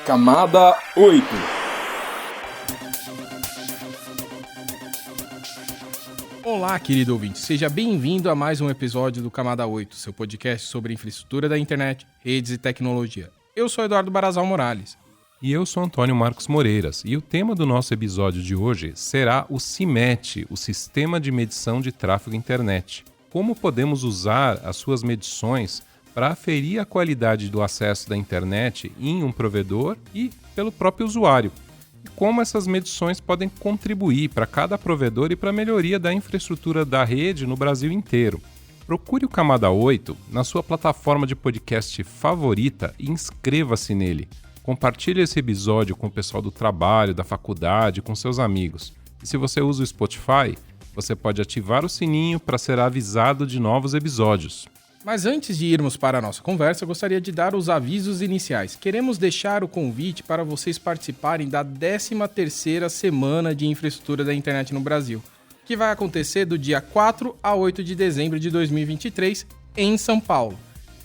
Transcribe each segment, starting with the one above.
Camada 8. Olá, querido ouvinte. Seja bem-vindo a mais um episódio do Camada 8, seu podcast sobre infraestrutura da internet, redes e tecnologia. Eu sou Eduardo Barazal Morales. E eu sou Antônio Marcos Moreiras, e o tema do nosso episódio de hoje será o CIMET, o Sistema de Medição de Tráfego Internet. Como podemos usar as suas medições para aferir a qualidade do acesso da internet em um provedor e pelo próprio usuário. E como essas medições podem contribuir para cada provedor e para a melhoria da infraestrutura da rede no Brasil inteiro. Procure o Camada 8 na sua plataforma de podcast favorita e inscreva-se nele. Compartilhe esse episódio com o pessoal do trabalho, da faculdade, com seus amigos. E se você usa o Spotify, você pode ativar o sininho para ser avisado de novos episódios. Mas antes de irmos para a nossa conversa, eu gostaria de dar os avisos iniciais. Queremos deixar o convite para vocês participarem da 13ª Semana de Infraestrutura da Internet no Brasil, que vai acontecer do dia 4 a 8 de dezembro de 2023 em São Paulo.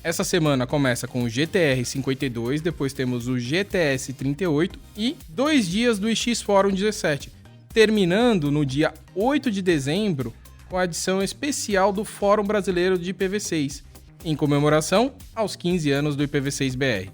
Essa semana começa com o GTR 52, depois temos o GTS 38 e 2 dias do X Forum 17, terminando no dia 8 de dezembro com a edição especial do Fórum Brasileiro de IPv6, em comemoração aos 15 anos do IPv6-BR.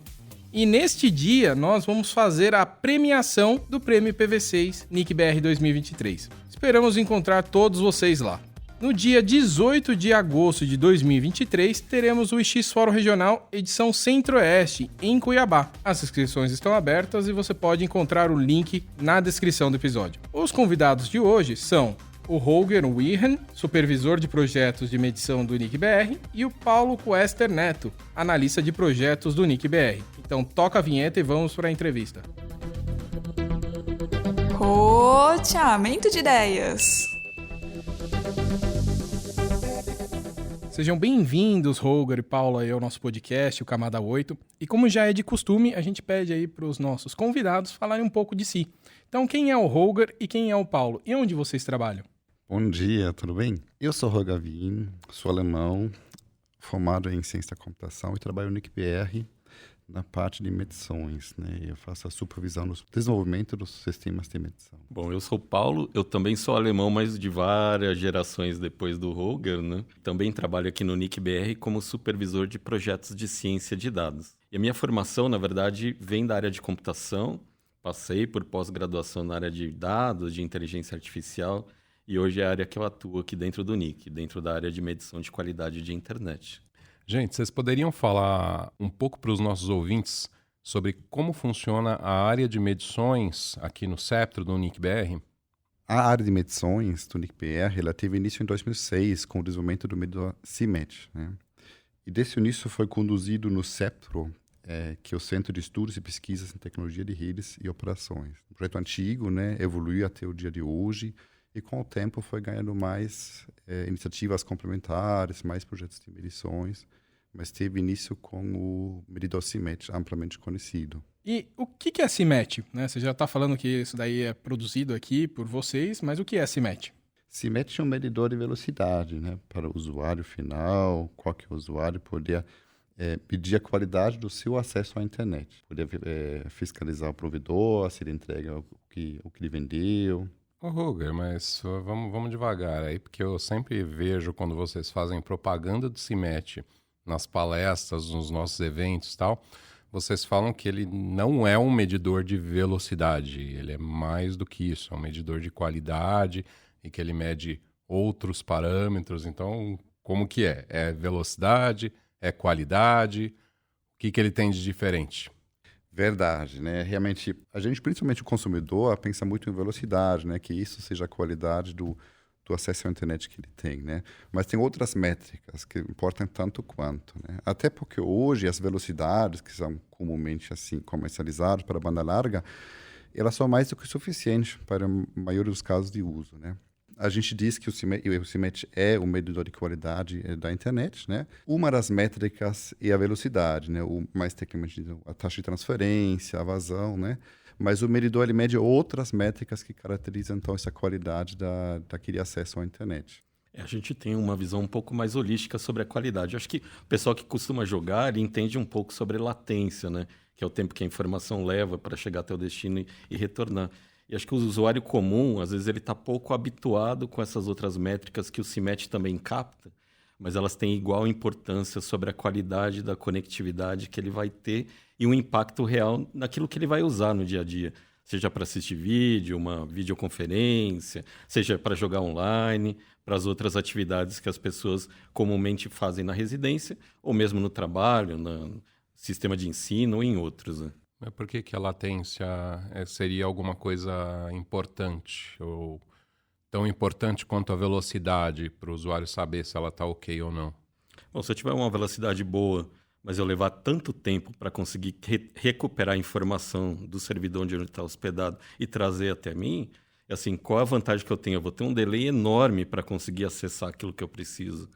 E neste dia, nós vamos fazer a premiação do Prêmio IPv6 NIC-BR 2023. Esperamos encontrar todos vocês lá. No dia 18 de agosto de 2023, teremos o X Fórum Regional edição Centro-Oeste, em Cuiabá. As inscrições estão abertas e você pode encontrar o link na descrição do episódio. Os convidados de hoje são o Holger Wihan, supervisor de projetos de medição do NIC-BR, e o Paulo Quester Neto, analista de projetos do NIC-BR. Então toca a vinheta e vamos para a entrevista. Roteamento de ideias. Sejam bem-vindos, Holger e Paulo, aí ao nosso podcast, o Camada 8. E como já é de costume, a gente pede aí para os nossos convidados falarem um pouco de si. Então, quem é o Holger e quem é o Paulo? E onde vocês trabalham? Bom dia, tudo bem? Eu sou Holger Wihan, sou alemão, formado em ciência da computação e trabalho no NIC-BR na parte de medições, né? Eu faço a supervisão do desenvolvimento dos sistemas de medição. Bom, eu sou o Paulo, eu também sou alemão, mas de várias gerações depois do Holger, né? Também trabalho aqui no NIC-BR como supervisor de projetos de ciência de dados. E a minha formação, na verdade, vem da área de computação, passei por pós-graduação na área de dados, de inteligência artificial, e hoje é a área que eu atuo aqui dentro do NIC, dentro da área de medição de qualidade de internet. Gente, vocês poderiam falar um pouco para os nossos ouvintes sobre como funciona a área de medições aqui no Ceptro, do NIC-BR? A área de medições do NIC-BR ela teve início em 2006 com o desenvolvimento do medidor CIMET, né? E desse início foi conduzido no Ceptro, que é o Centro de Estudos e Pesquisas em Tecnologia de Redes e Operações. Um projeto antigo, né, evoluiu até o dia de hoje e com o tempo foi ganhando mais iniciativas complementares, mais projetos de medições, mas teve início com o medidor CIMET, amplamente conhecido. E o que é CIMET? Né? Você já está falando que isso daí é produzido aqui por vocês, mas o que é CIMET? CIMET é um medidor de velocidade, né, para o usuário final, qualquer usuário poder pedir a qualidade do seu acesso à internet. Poder fiscalizar o provedor, se ele entrega o que ele vendeu. Ô, Holger, mas vamos devagar aí, porque eu sempre vejo quando vocês fazem propaganda do CIMET nas palestras, nos nossos eventos e tal, vocês falam que ele não é um medidor de velocidade, ele é mais do que isso, é um medidor de qualidade e que ele mede outros parâmetros. Então, como que é? É velocidade? É qualidade? O que ele tem de diferente? Verdade, né? Realmente, a gente, principalmente o consumidor, pensa muito em velocidade, né? Que isso seja a qualidade do acesso à internet que ele tem, né? Mas tem outras métricas que importam tanto quanto, né? Até porque hoje as velocidades que são comumente assim comercializadas para a banda larga, elas são mais do que suficientes para a maioria dos casos de uso, né? A gente diz que o CIMET é o medidor de qualidade da internet, né? Uma das métricas é a velocidade, né? O mais tecnicamente a taxa de transferência, a vazão, né? Mas o medidor ele mede outras métricas que caracterizam então essa qualidade daquele acesso à internet. A gente tem uma visão um pouco mais holística sobre a qualidade. Eu acho que o pessoal que costuma jogar, ele entende um pouco sobre latência, né? que é o tempo que a informação leva para chegar até o destino e retornar. E acho que o usuário comum, às vezes, ele está pouco habituado com essas outras métricas que o CIMET também capta, mas elas têm igual importância sobre a qualidade da conectividade que ele vai ter e um impacto real naquilo que ele vai usar no dia a dia. Seja para assistir vídeo, uma videoconferência, seja para jogar online, para as outras atividades que as pessoas comumente fazem na residência, ou mesmo no trabalho, no sistema de ensino ou em outros, né? Mas por que a latência seria alguma coisa importante? Ou tão importante quanto a velocidade para o usuário saber se ela está ok ou não? Bom, se eu tiver uma velocidade boa, mas eu levar tanto tempo para conseguir recuperar a informação do servidor onde ele está hospedado e trazer até mim, assim, qual a vantagem que eu tenho? Eu vou ter um delay enorme para conseguir acessar aquilo que eu preciso.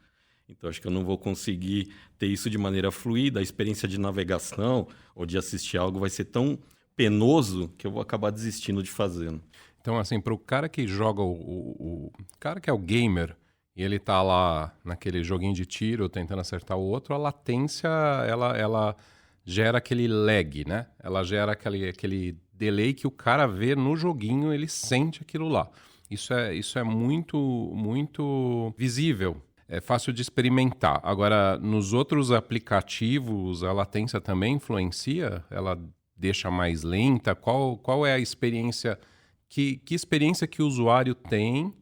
Então, acho que eu não vou conseguir ter isso de maneira fluida. A experiência de navegação ou de assistir algo vai ser tão penoso que eu vou acabar desistindo de fazer, né? Então, assim, para o cara que joga, o cara que é o gamer, e ele tá lá naquele joguinho de tiro tentando acertar o outro, a latência, ela gera aquele lag, né? Ela gera aquele delay que o cara vê no joguinho, ele sente aquilo lá. Isso é muito, muito visível. É fácil de experimentar. Agora, nos outros aplicativos, a latência também influencia? Ela deixa mais lenta? Qual é a experiência? Que experiência que o usuário tem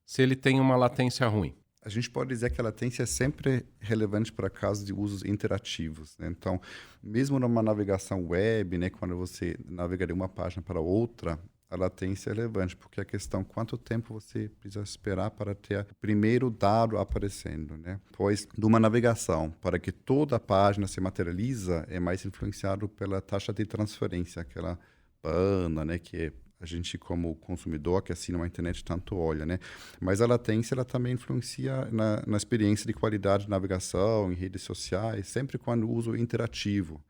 se ele tem uma latência ruim? A gente pode dizer que a latência é sempre relevante para casos de usos interativos, né? Então, mesmo numa navegação web, né, quando você navega de uma página para outra, a latência é relevante, porque a questão quanto tempo você precisa esperar para ter o primeiro dado aparecendo, né? Pois, de uma navegação, para que toda a página se materializa, é mais influenciado pela taxa de transferência, aquela banda, né, que a gente, como consumidor, que assina uma internet, tanto olha, né? Mas a latência, ela também influencia na experiência de qualidade de navegação, em redes sociais, sempre quando uso interativo,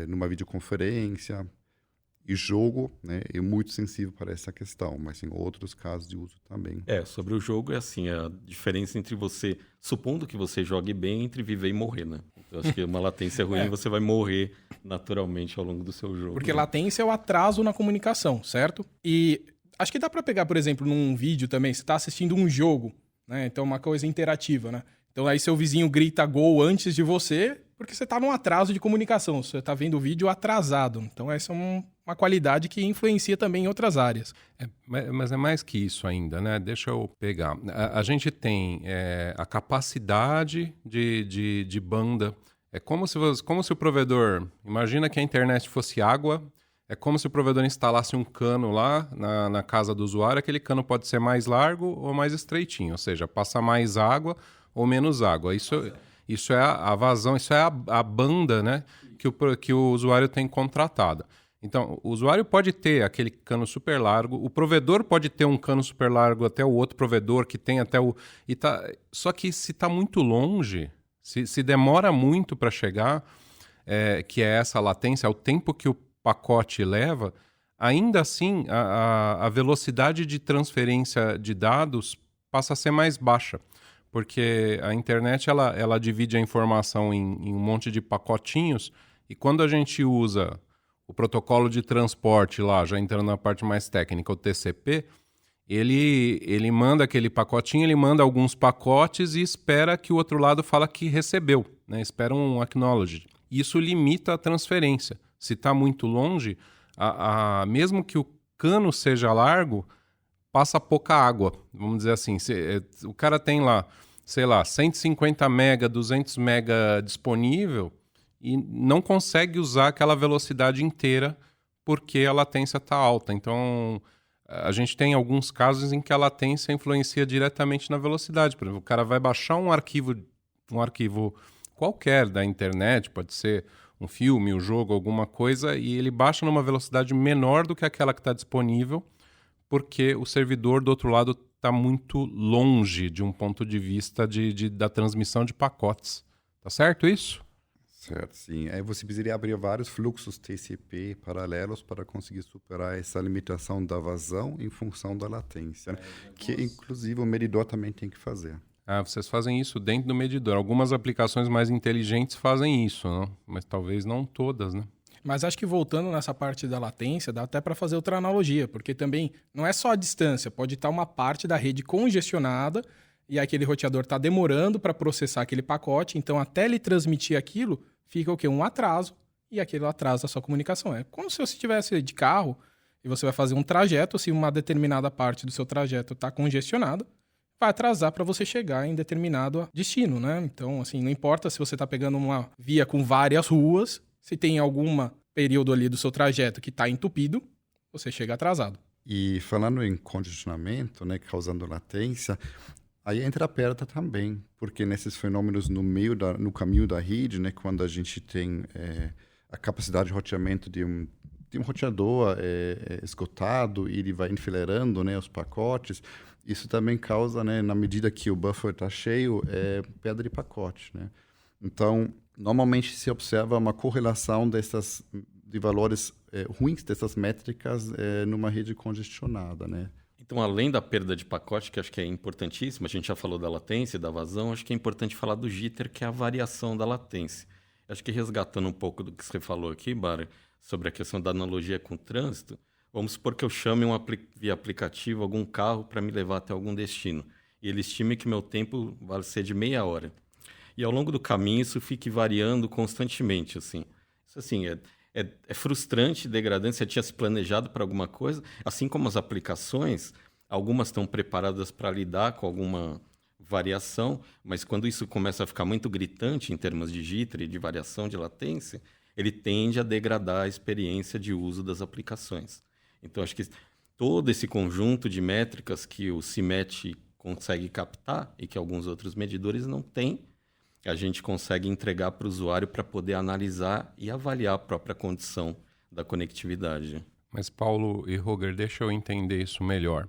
numa videoconferência. E jogo, né, é muito sensível para essa questão, mas em outros casos de uso também. Sobre o jogo é assim, a diferença entre você, supondo que você jogue bem, entre viver e morrer, né? Eu acho que uma latência ruim, você vai morrer naturalmente ao longo do seu jogo. Porque né? latência é o atraso na comunicação, certo? E acho que dá pra pegar, por exemplo, num vídeo também, você tá assistindo um jogo, né? Então uma coisa interativa, né? Então aí seu vizinho grita gol antes de você, porque você tá num atraso de comunicação, você tá vendo o vídeo atrasado. Então essa é uma qualidade que influencia também em outras áreas. Mas é mais que isso ainda, né? Deixa eu pegar. A gente tem a capacidade de banda. É como se o provedor... Imagina que a internet fosse água. É como se o provedor instalasse um cano lá na casa do usuário. Aquele cano pode ser mais largo ou mais estreitinho. Ou seja, passa mais água ou menos água. Isso é a vazão, isso é a banda, né, que o usuário tem contratada. Então, o usuário pode ter aquele cano super largo, o provedor pode ter um cano super largo até o outro provedor que tem até o... Só que se está muito longe, se demora muito para chegar, que é essa latência, é o tempo que o pacote leva, ainda assim a velocidade de transferência de dados passa a ser mais baixa. Porque a internet ela divide a informação em um monte de pacotinhos e quando a gente usa o protocolo de transporte lá, já entrando na parte mais técnica, o TCP, ele manda aquele pacotinho, ele manda alguns pacotes e espera que o outro lado fala que recebeu, né? Espera um acknowledge. Isso limita a transferência. Se está muito longe, mesmo que o cano seja largo, passa pouca água, vamos dizer assim. O cara tem lá, sei lá, 150 mega, 200 mega disponível e não consegue usar aquela velocidade inteira porque a latência está alta. Então, a gente tem alguns casos em que a latência influencia diretamente na velocidade. Por exemplo, o cara vai baixar um arquivo qualquer da internet, pode ser um filme, um jogo, alguma coisa, e ele baixa numa velocidade menor do que aquela que está disponível, porque o servidor do outro lado está muito longe de um ponto de vista da transmissão de pacotes. Tá certo isso? Certo, sim. Aí você precisaria abrir vários fluxos TCP paralelos para conseguir superar essa limitação da vazão em função da latência, né? Que, inclusive, o medidor também tem que fazer. Vocês fazem isso dentro do medidor. Algumas aplicações mais inteligentes fazem isso, né? Mas talvez não todas, né? Mas acho que voltando nessa parte da latência, dá até para fazer outra analogia, porque também não é só a distância, pode estar uma parte da rede congestionada e aquele roteador está demorando para processar aquele pacote, então até ele transmitir aquilo, fica o quê? Um atraso, e aquele atraso da sua comunicação. É como se você estivesse de carro e você vai fazer um trajeto, se uma determinada parte do seu trajeto está congestionada, vai atrasar para você chegar em determinado destino, né? Então, assim, não importa se você está pegando uma via com várias ruas, se tem algum período ali do seu trajeto que está entupido, você chega atrasado. E falando em congestionamento, né, causando latência, aí entra a perda também, porque nesses fenômenos no caminho da rede, né, quando a gente tem a capacidade de roteamento de um roteador esgotado e ele vai enfileirando, né, os pacotes, isso também causa, né, na medida que o buffer está cheio, perda de pacote, né? Então, normalmente se observa uma correlação de valores ruins dessas métricas numa rede congestionada, né? Então, além da perda de pacote, que acho que é importantíssima, a gente já falou da latência e da vazão, acho que é importante falar do jitter, que é a variação da latência. Acho que resgatando um pouco do que você falou aqui, Bara, sobre a questão da analogia com o trânsito, vamos supor que eu chame via aplicativo algum carro para me levar até algum destino, e ele estime que meu tempo vai ser de meia hora. E ao longo do caminho isso fique variando constantemente, assim. Isso, assim, é frustrante, degradante. Você tinha se planejado para alguma coisa, assim como as aplicações, algumas estão preparadas para lidar com alguma variação, mas quando isso começa a ficar muito gritante em termos de jitter e de variação de latência, ele tende a degradar a experiência de uso das aplicações. Então, acho que todo esse conjunto de métricas que o CIMET consegue captar e que alguns outros medidores não têm, a gente consegue entregar para o usuário para poder analisar e avaliar a própria condição da conectividade. Mas, Paulo e Roger, deixa eu entender isso melhor.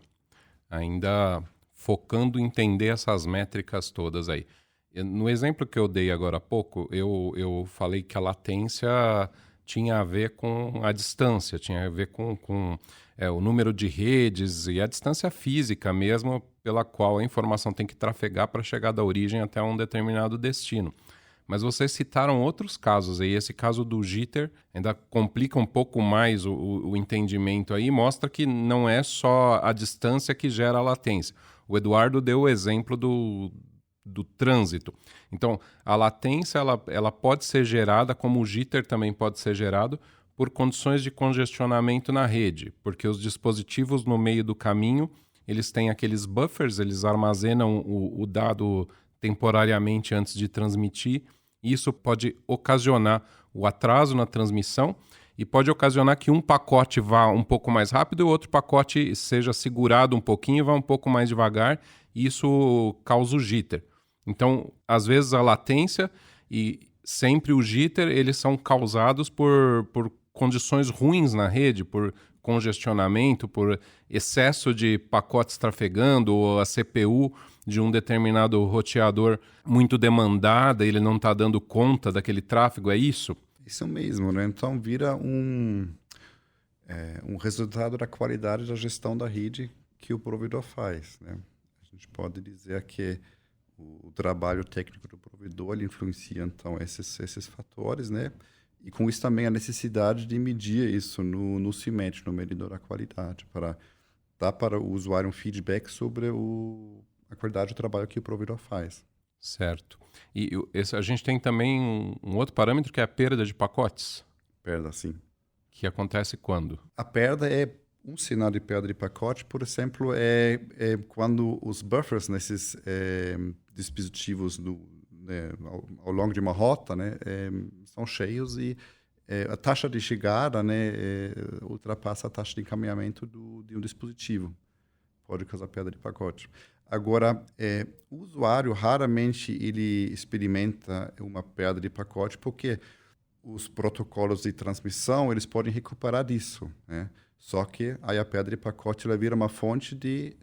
Ainda focando em entender essas métricas todas aí. No exemplo que eu dei agora há pouco, eu falei que a latência tinha a ver com a distância, tinha a ver com o número de redes e a distância física mesmo pela qual a informação tem que trafegar para chegar da origem até um determinado destino. Mas vocês citaram outros casos aí. Esse caso do jitter ainda complica um pouco mais o entendimento aí, mostra que não é só a distância que gera a latência. O Eduardo deu o exemplo do trânsito. Então, a latência ela pode ser gerada, como o jitter também pode ser gerado, por condições de congestionamento na rede, porque os dispositivos no meio do caminho, eles têm aqueles buffers, eles armazenam o dado temporariamente antes de transmitir. Isso pode ocasionar o atraso na transmissão e pode ocasionar que um pacote vá um pouco mais rápido e o outro pacote seja segurado um pouquinho e vá um pouco mais devagar, e isso causa o jitter. Então, às vezes a latência e sempre o jitter, eles são causados por condições ruins na rede, por congestionamento, por excesso de pacotes trafegando, ou a CPU de um determinado roteador muito demandada, ele não está dando conta daquele tráfego, é isso? Isso mesmo, né? Então vira um resultado da qualidade da gestão da rede que o provedor faz, né? A gente pode dizer que o trabalho técnico do provedor ele influencia, então, esses fatores, né? E com isso também a necessidade de medir isso no CIMET, no medidor da qualidade, para dar para o usuário um feedback sobre a qualidade do trabalho que o provedor faz. Certo. E a gente tem também um outro parâmetro que é a perda de pacotes. Perda, sim. Que acontece quando? A perda é um sinal de perda de pacote, por exemplo, é quando os buffers nesses dispositivos ao longo de uma rota, né, são cheios e a taxa de chegada, né, ultrapassa a taxa de encaminhamento de um dispositivo. Pode causar perda de pacote. Agora, o usuário raramente ele experimenta uma perda de pacote porque os protocolos de transmissão eles podem recuperar disso, né? Só que aí a perda de pacote ela vira uma fonte de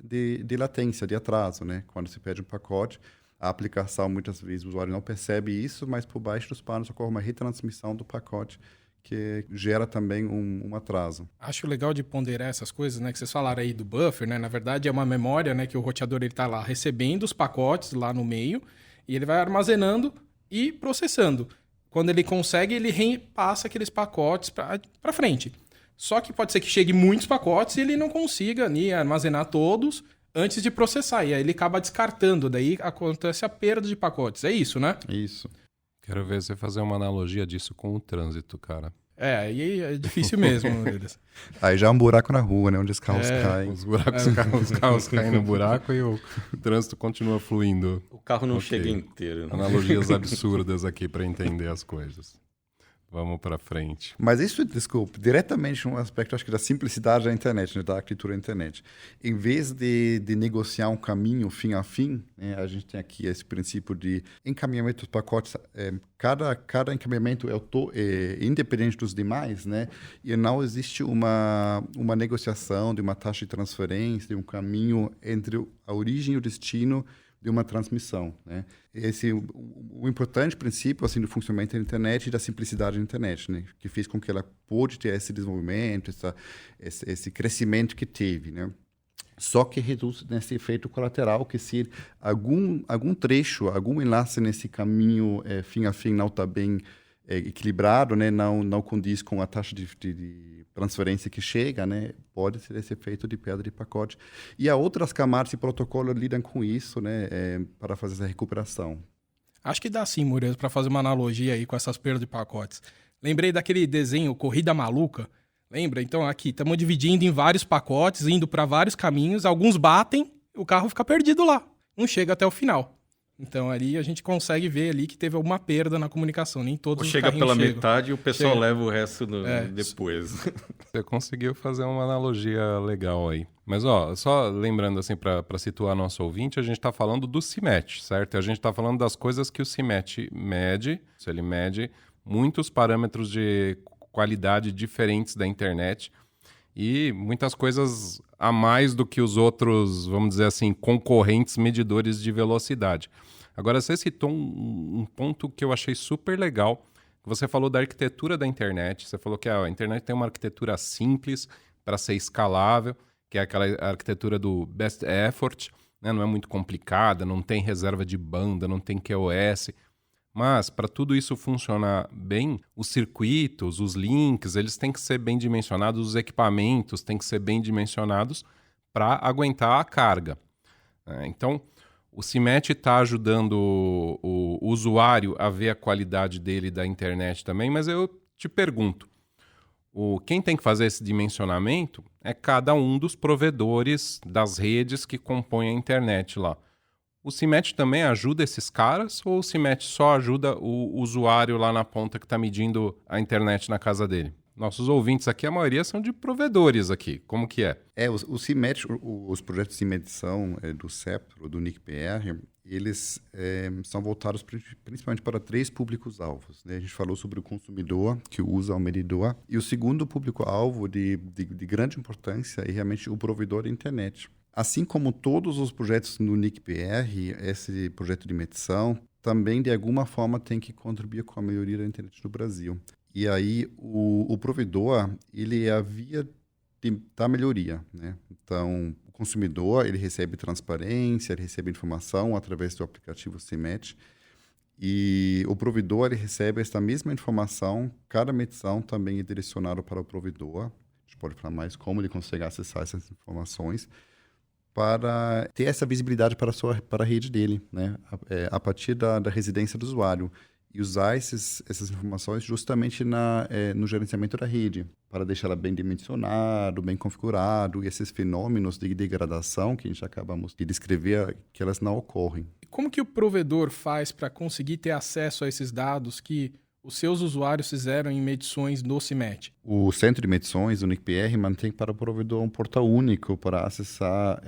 latência, de atraso, né? Quando se perde um pacote, a aplicação, muitas vezes, o usuário não percebe isso, mas por baixo dos panos ocorre uma retransmissão do pacote que gera também um atraso. Acho legal de ponderar essas coisas, né? Que vocês falaram aí do buffer, né? Na verdade, é uma memória, né? Que o roteador está lá recebendo os pacotes lá no meio e ele vai armazenando e processando. Quando ele consegue, ele repassa aqueles pacotes para frente. Só que pode ser que chegue muitos pacotes e ele não consiga ali armazenar todos antes de processar. E aí ele acaba descartando, daí acontece a perda de pacotes. É isso, né? Isso. Quero ver você fazer uma analogia disso com o trânsito, cara. Aí é difícil mesmo. Aí já é um buraco na rua, né? Onde os carros caem. Os carros caem no buraco e o trânsito continua fluindo. O carro não chega inteiro. Né? Analogias absurdas aqui para entender as coisas. Vamos para frente. Mas isso, desculpe, diretamente um aspecto, acho que da simplicidade da internet, né, da arquitetura da internet. Em vez de negociar um caminho fim a fim, né, a gente tem aqui esse princípio de encaminhamento dos pacotes. Cada encaminhamento é independente dos demais, né? E não existe uma negociação de uma taxa de transferência, de um caminho entre a origem e o destino de uma transmissão, né? Esse o importante princípio assim do funcionamento da internet e da simplicidade da internet, né? Que fez com que ela pôde ter esse desenvolvimento, esse crescimento que teve, né? Só que reduz nesse efeito colateral que se algum trecho, algum enlace nesse caminho fim a fim não está bem equilibrado, né? Não condiz com a taxa de transferência que chega, né? Pode ser esse efeito de perda de pacote. E há outras camadas de protocolo que lidam com isso, né? Para fazer essa recuperação. Acho que dá sim, Murilo, para fazer uma analogia aí com essas perdas de pacotes. Lembrei daquele desenho Corrida Maluca. Lembra? Então aqui, estamos dividindo em vários pacotes, indo para vários caminhos. Alguns batem, o carro fica perdido lá. Não chega até o final. Então, ali a gente consegue ver ali que teve alguma perda na comunicação. Nem todos os chega pela chegam. Metade e o pessoal leva o resto depois. Você conseguiu fazer uma analogia legal aí. Mas, ó, só lembrando assim, para situar nosso ouvinte, a gente está falando do CIMET, certo? A gente está falando das coisas que o CIMET mede. Ele mede muitos parâmetros de qualidade diferentes da internet e muitas coisas a mais do que os outros, vamos dizer assim, concorrentes medidores de velocidade. Agora, você citou um ponto que eu achei super legal. Você falou da arquitetura da internet. Você falou que a internet tem uma arquitetura simples para ser escalável, que é aquela arquitetura do best effort, né? Não é muito complicada, não tem reserva de banda, não tem QoS. Mas, para tudo isso funcionar bem, os circuitos, os links, eles têm que ser bem dimensionados, os equipamentos têm que ser bem dimensionados para aguentar a carga. Então, o CIMET está ajudando o usuário a ver a qualidade dele da internet também, mas eu te pergunto, quem tem que fazer esse dimensionamento é cada um dos provedores das redes que compõem a internet lá. O CIMET também ajuda esses caras ou o CIMET só ajuda o usuário lá na ponta que está medindo a internet na casa dele? Nossos ouvintes aqui, a maioria são de provedores aqui. Como que é? O CIMET, os projetos de medição do CEPRO, do NIC-BR, eles são voltados principalmente para 3 públicos-alvos, né? A gente falou sobre o consumidor, que usa o medidor, e o segundo público-alvo de grande importância é realmente o provedor da internet. Assim como todos os projetos no NIC-BR, esse projeto de medição também, de alguma forma, tem que contribuir com a melhoria da internet no Brasil. E aí, o provedor, ele é a via da melhoria, né? Então, o consumidor, ele recebe transparência, ele recebe informação através do aplicativo CIMET, e o provedor, ele recebe essa mesma informação, cada medição também é direcionada para o provedor. A gente pode falar mais como ele consegue acessar essas informações, para ter essa visibilidade para a rede dele, né? A partir da residência do usuário. E usar essas informações justamente no gerenciamento da rede, para deixar ela bem dimensionado, bem configurado, e esses fenômenos de degradação que a gente acabamos de descrever, que elas não ocorrem. Como que o provedor faz para conseguir ter acesso a esses dados que os seus usuários fizeram em medições no CIMET? O Centro de Medições, o NIC-BR, mantém para o provedor um portal único para acessar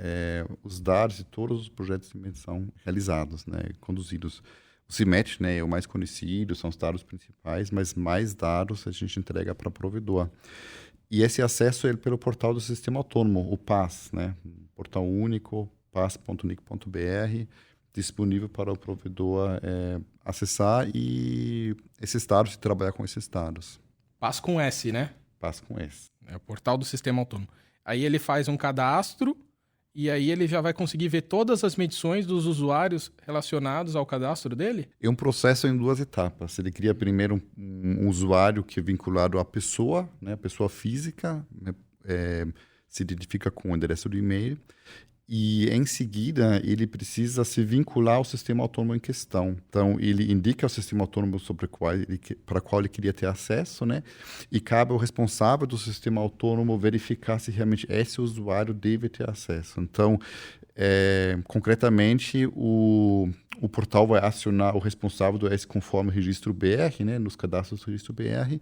os dados de todos os projetos de medição realizados, né, conduzidos. O CIMET, né, é o mais conhecido, são os dados principais, mas mais dados a gente entrega para o provedor. E esse acesso é pelo portal do Sistema Autônomo, o PAS, né, portal único, pas.nic.br, disponível para o provedor acessar e esses dados, e trabalhar com esses dados. PAS com S, né? PAS com S. É o portal do Sistema Autônomo. Aí ele faz um cadastro e aí ele já vai conseguir ver todas as medições dos usuários relacionados ao cadastro dele? É um processo em 2 etapas. Ele cria primeiro um usuário que é vinculado à pessoa, né, a pessoa física, né, se identifica com o endereço do e-mail, e em seguida ele precisa se vincular ao sistema autônomo em questão. Então ele indica ao sistema autônomo para qual ele queria ter acesso, né? E cabe ao responsável do sistema autônomo verificar se realmente esse usuário deve ter acesso. Então, concretamente, o portal vai acionar o responsável do S conforme registro BR, né? Nos cadastros do registro BR,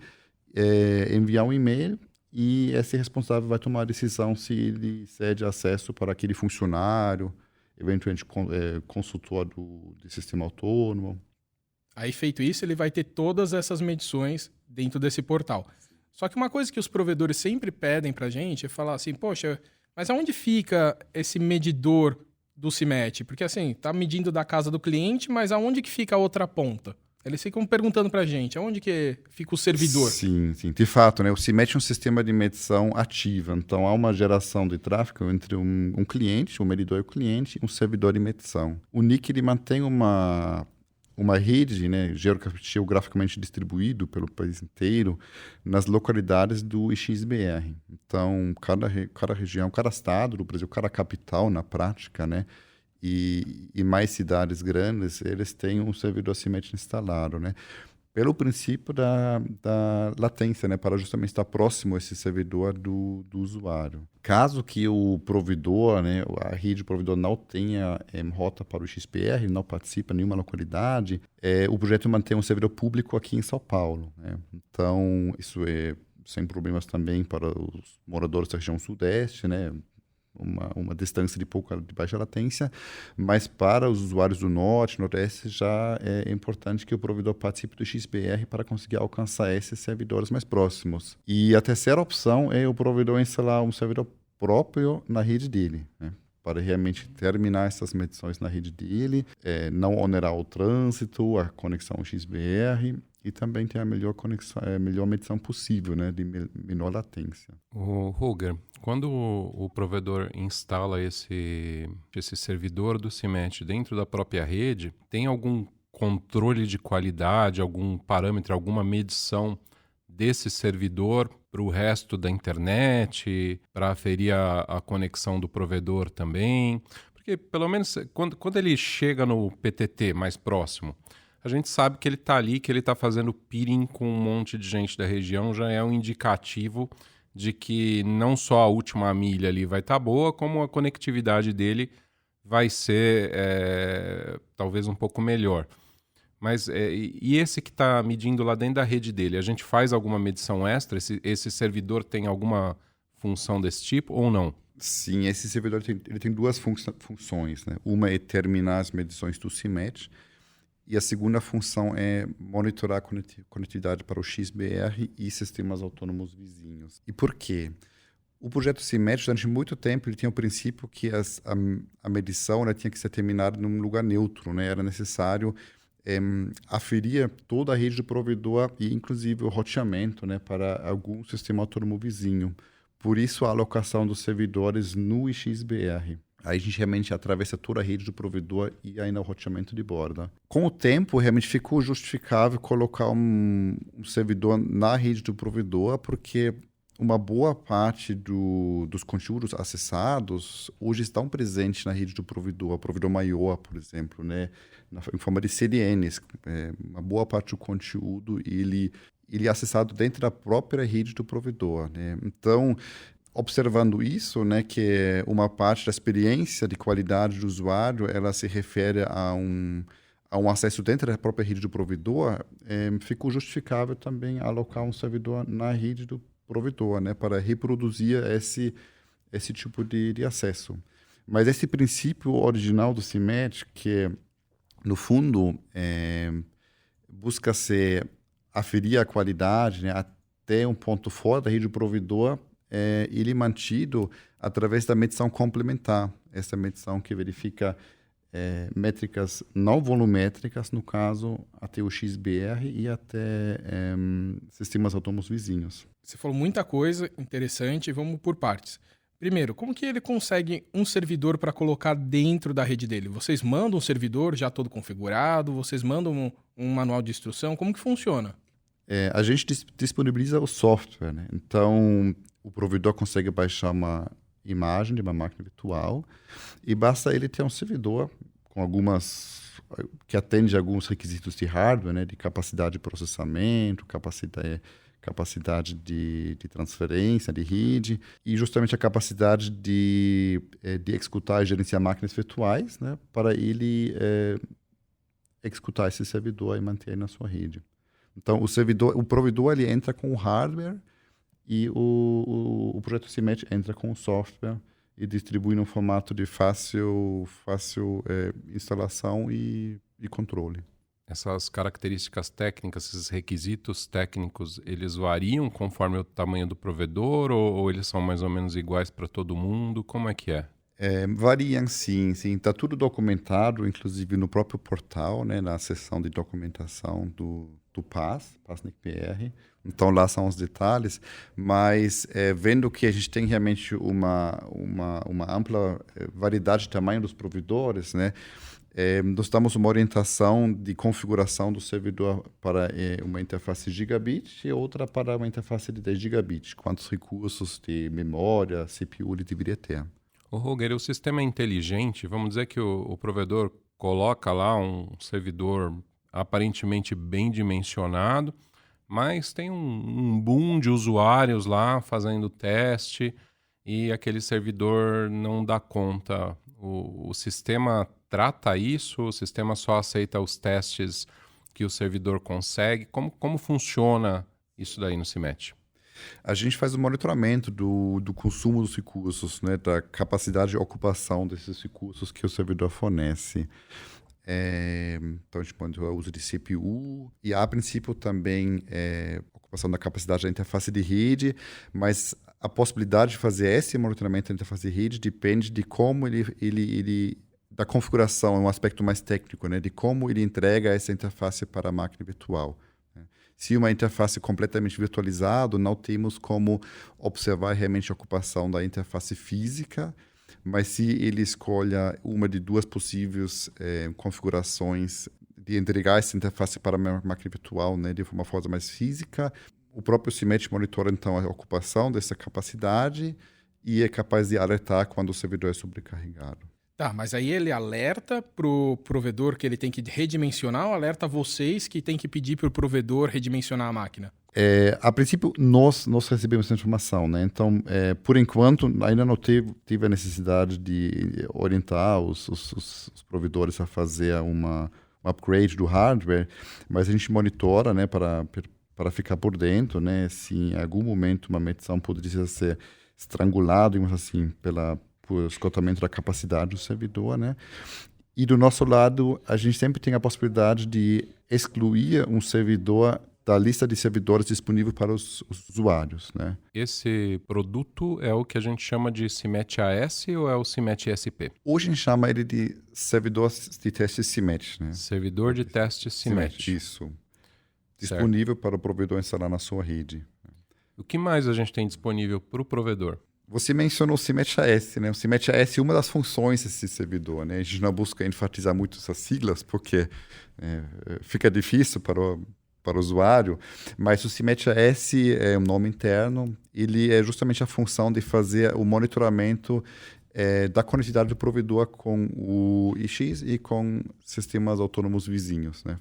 enviar um e-mail. E esse responsável vai tomar a decisão se ele cede acesso para aquele funcionário, eventualmente consultor do sistema autônomo. Aí, feito isso, ele vai ter todas essas medições dentro desse portal. Só que uma coisa que os provedores sempre pedem para a gente é falar assim, poxa, mas aonde fica esse medidor do CIMET? Porque assim, tá medindo da casa do cliente, mas aonde que fica a outra ponta? Eles ficam perguntando para a gente, aonde que fica o servidor? Sim. De fato, né? O CIMET é um sistema de medição ativa. Então, há uma geração de tráfego entre um cliente, um medidor e o cliente, e um servidor de medição. O NIC ele mantém uma rede, né, geograficamente distribuído pelo país inteiro, nas localidades do IXBR. Então, cada região, cada estado do Brasil, cada capital, na prática, né, e mais cidades grandes, eles têm um servidor CIMET instalado, né? Pelo princípio da latência, né? Para justamente estar próximo a esse servidor do usuário. Caso que o provedor, né? A rede do provedor não tenha rota para o XPR, não participa em nenhuma localidade, o projeto mantém um servidor público aqui em São Paulo, né? Então, isso é sem problemas também para os moradores da região sudeste, né? Uma distância de baixa latência, mas para os usuários do norte, nordeste, já é importante que o provedor participe do XBR para conseguir alcançar esses servidores mais próximos. E a terceira opção é o provedor instalar um servidor próprio na rede dele, né? Para realmente terminar essas medições na rede dele, não onerar o trânsito, a conexão ao XBR, e também ter a melhor medição possível, né, de menor latência. O Holger, quando o provedor instala esse servidor do CIMET dentro da própria rede, tem algum controle de qualidade, algum parâmetro, alguma medição desse servidor para o resto da internet, para aferir a conexão do provedor também? Porque, pelo menos, quando ele chega no PTT mais próximo, a gente sabe que ele está ali, que ele está fazendo peering com um monte de gente da região, já é um indicativo de que não só a última milha ali vai estar boa, como a conectividade dele vai ser talvez um pouco melhor. Mas e esse que está medindo lá dentro da rede dele, a gente faz alguma medição extra? Esse servidor tem alguma função desse tipo ou não? Sim, esse servidor ele tem duas funções, né? Uma é terminar as medições do CIMET, e a segunda função é monitorar a conectividade para o XBR e sistemas autônomos vizinhos. E por quê? O projeto CIMET, durante muito tempo, ele tinha o princípio que a medição, né, tinha que ser terminada num lugar neutro, né? Era necessário aferir toda a rede do provedor e, inclusive, o roteamento, né, para algum sistema autônomo vizinho. Por isso, a alocação dos servidores no XBR. Aí a gente realmente atravessa toda a rede do provedor e ainda o roteamento de borda. Com o tempo, realmente ficou justificável colocar um servidor na rede do provedor, porque uma boa parte dos conteúdos acessados hoje estão presentes na rede do provedor, o provedor maior, por exemplo, né? Em forma de CDNs. Uma boa parte do conteúdo ele é acessado dentro da própria rede do provedor, né? Então, observando isso, né, que uma parte da experiência de qualidade do usuário, ela se refere a um acesso dentro da própria rede do provedor, ficou justificável também alocar um servidor na rede do provedor, né, para reproduzir esse tipo de acesso. Mas esse princípio original do CIMET, que no fundo busca aferir a qualidade, né, até um ponto fora da rede do provedor, ele é mantido através da medição complementar. Essa medição que verifica métricas não volumétricas, no caso, até o XBR e até sistemas autônomos vizinhos. Você falou muita coisa interessante, vamos por partes. Primeiro, como que ele consegue um servidor para colocar dentro da rede dele? Vocês mandam um servidor já todo configurado? Vocês mandam um manual de instrução? Como que funciona? A gente disponibiliza o software, né? Então, o provedor consegue baixar uma imagem de uma máquina virtual e basta ele ter um servidor com que atende alguns requisitos de hardware, né? De capacidade de processamento, capacidade de transferência, de rede, e justamente a capacidade de executar e gerenciar máquinas virtuais, né? Para ele executar esse servidor e manter na sua rede. Então, o provedor ele entra com o hardware e o projeto CIMET entra com o software e distribui num formato de fácil instalação e controle. Essas características técnicas, esses requisitos técnicos, eles variam conforme o tamanho do provedor ou eles são mais ou menos iguais para todo mundo? Como é que é? Variam, sim. Está tudo documentado, inclusive no próprio portal, né, na seção de documentação do PAS NIC-BR. Então, lá são os detalhes. Mas, vendo que a gente tem realmente uma ampla variedade de tamanho dos provedores, né, nós damos uma orientação de configuração do servidor para uma interface gigabit e outra para uma interface de 10 gigabit. Quantos recursos de memória, CPU ele deveria ter. Ô, Holger, o sistema é inteligente, vamos dizer que o provedor coloca lá um servidor aparentemente bem dimensionado, mas tem um boom de usuários lá fazendo teste e aquele servidor não dá conta. O sistema trata isso? O sistema só aceita os testes que o servidor consegue? Como funciona isso daí no CIMET? A gente faz o monitoramento do consumo dos recursos, né, da capacidade de ocupação desses recursos que o servidor fornece. Então, a gente monitora o uso de CPU e, a princípio, também ocupação da capacidade da interface de rede, mas a possibilidade de fazer esse monitoramento da interface de rede depende de como da configuração, é um aspecto mais técnico, né, de como ele entrega essa interface para a máquina virtual. Se uma interface completamente virtualizada, não temos como observar realmente a ocupação da interface física, mas se ele escolha uma de duas possíveis configurações de entregar essa interface para a máquina virtual, né, de uma forma mais física, o próprio CIMET monitora então a ocupação dessa capacidade e é capaz de alertar quando o servidor é sobrecarregado. Tá, mas aí ele alerta pro provedor que ele tem que redimensionar ou alerta vocês que tem que pedir pro provedor redimensionar a máquina? A princípio, nós recebemos essa informação, né? Então, por enquanto, ainda não tive a necessidade de orientar os provedores a fazer um upgrade do hardware, mas a gente monitora, né, para ficar por dentro, né? Se em algum momento uma medição poderia ser estrangulada, digamos assim, por esgotamento da capacidade do servidor, né? E do nosso lado, a gente sempre tem a possibilidade de excluir um servidor da lista de servidores disponível para os usuários, né? Esse produto é o que a gente chama de CIMET AS ou é o CIMET SP? Hoje a gente chama ele de servidor de teste CIMET, né? Servidor de teste CIMET. Isso. Disponível para o provedor instalar na sua rede. O que mais a gente tem disponível para o provedor? Você mencionou o CIMET AS, né? O CIMET AS é uma das funções desse servidor, né? A gente não busca enfatizar muito essas siglas, porque fica difícil para o usuário, mas o CIMET AS é um nome interno, ele é justamente a função de fazer o monitoramento da conectividade do provedor com o IX e com sistemas autônomos vizinhos, né?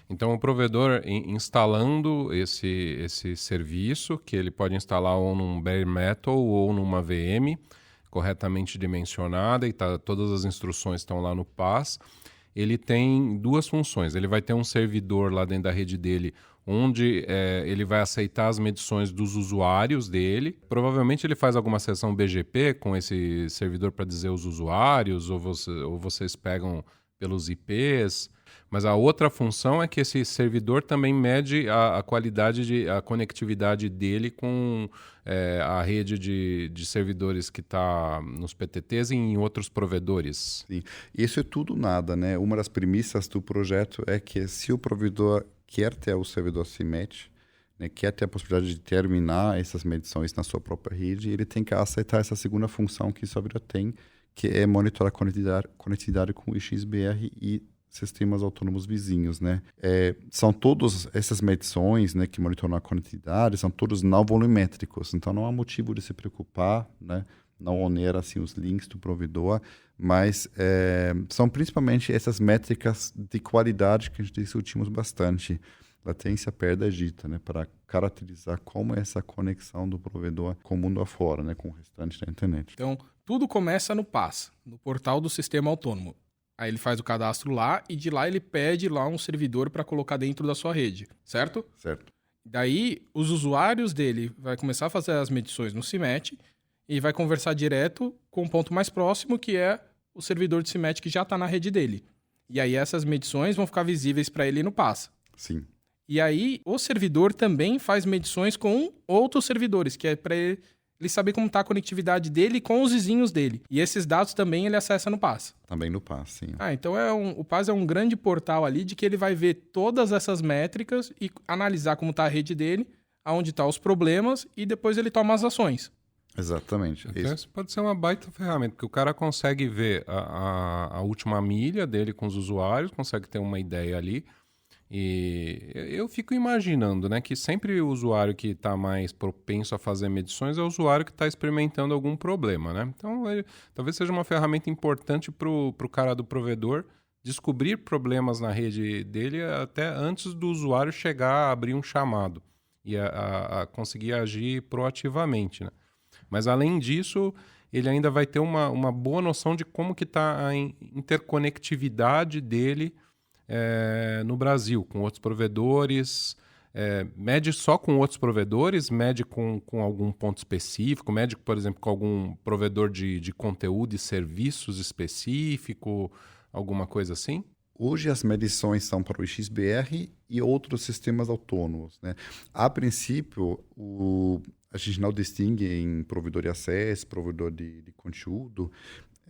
Então, o provedor instalando esse serviço, que ele pode instalar ou num bare metal ou numa VM, corretamente dimensionada, e todas as instruções estão lá no PAS, ele tem duas funções. Ele vai ter um servidor lá dentro da rede dele, onde ele vai aceitar as medições dos usuários dele. Provavelmente ele faz alguma sessão BGP com esse servidor para dizer os usuários, ou vocês pegam pelos IPs. Mas a outra função é que esse servidor também mede a qualidade, a conectividade dele com a rede de servidores que está nos PTTs e em outros provedores. Sim, isso é tudo nada, né? Uma das premissas do projeto é que se o provedor quer ter o servidor CIMET, né, quer ter a possibilidade de terminar essas medições na sua própria rede, ele tem que aceitar essa segunda função que o servidor tem, que é monitorar a conectividade com o XBR e sistemas autônomos vizinhos, né? São todas essas medições, né, que monitoram a conectividade, são todos não volumétricos, então não há motivo de se preocupar, né? Não onera assim, os links do provedor, mas são principalmente essas métricas de qualidade que a gente discutimos bastante. Latência, perda, agita, né? Para caracterizar como é essa conexão do provedor com o mundo afora, né? Com o restante da internet. Então, tudo começa no PaaS, no portal do sistema autônomo. Aí ele faz o cadastro lá e de lá ele pede lá um servidor para colocar dentro da sua rede, certo? Certo. Daí, os usuários dele vai começar a fazer as medições no CIMET e vai conversar direto com o ponto mais próximo, que é o servidor de CIMET que já está na rede dele. E aí essas medições vão ficar visíveis para ele no PaaS. Sim. E aí o servidor também faz medições com outros servidores, que é para ele saber como está a conectividade dele com os vizinhos dele. E esses dados também ele acessa no PaaS. Também no PaaS, sim. Então o PaaS é um grande portal ali de que ele vai ver todas essas métricas e analisar como está a rede dele, aonde estão os problemas e depois ele toma as ações. Exatamente. Então, isso pode ser uma baita ferramenta, porque o cara consegue ver a última milha dele com os usuários, consegue ter uma ideia ali. E eu fico imaginando, né, que sempre o usuário que está mais propenso a fazer medições é o usuário que está experimentando algum problema, né? Então, talvez seja uma ferramenta importante para o cara do provedor descobrir problemas na rede dele até antes do usuário chegar a abrir um chamado e a conseguir agir proativamente, né? Mas, além disso, ele ainda vai ter uma boa noção de como que está a interconectividade dele no Brasil, com outros provedores, mede só com outros provedores, mede com algum ponto específico, mede, por exemplo, com algum provedor de conteúdo e serviços específico, alguma coisa assim? Hoje as medições são para o XBR e outros sistemas autônomos, né? A princípio, a gente não distingue em provedor de acesso, provedor de conteúdo.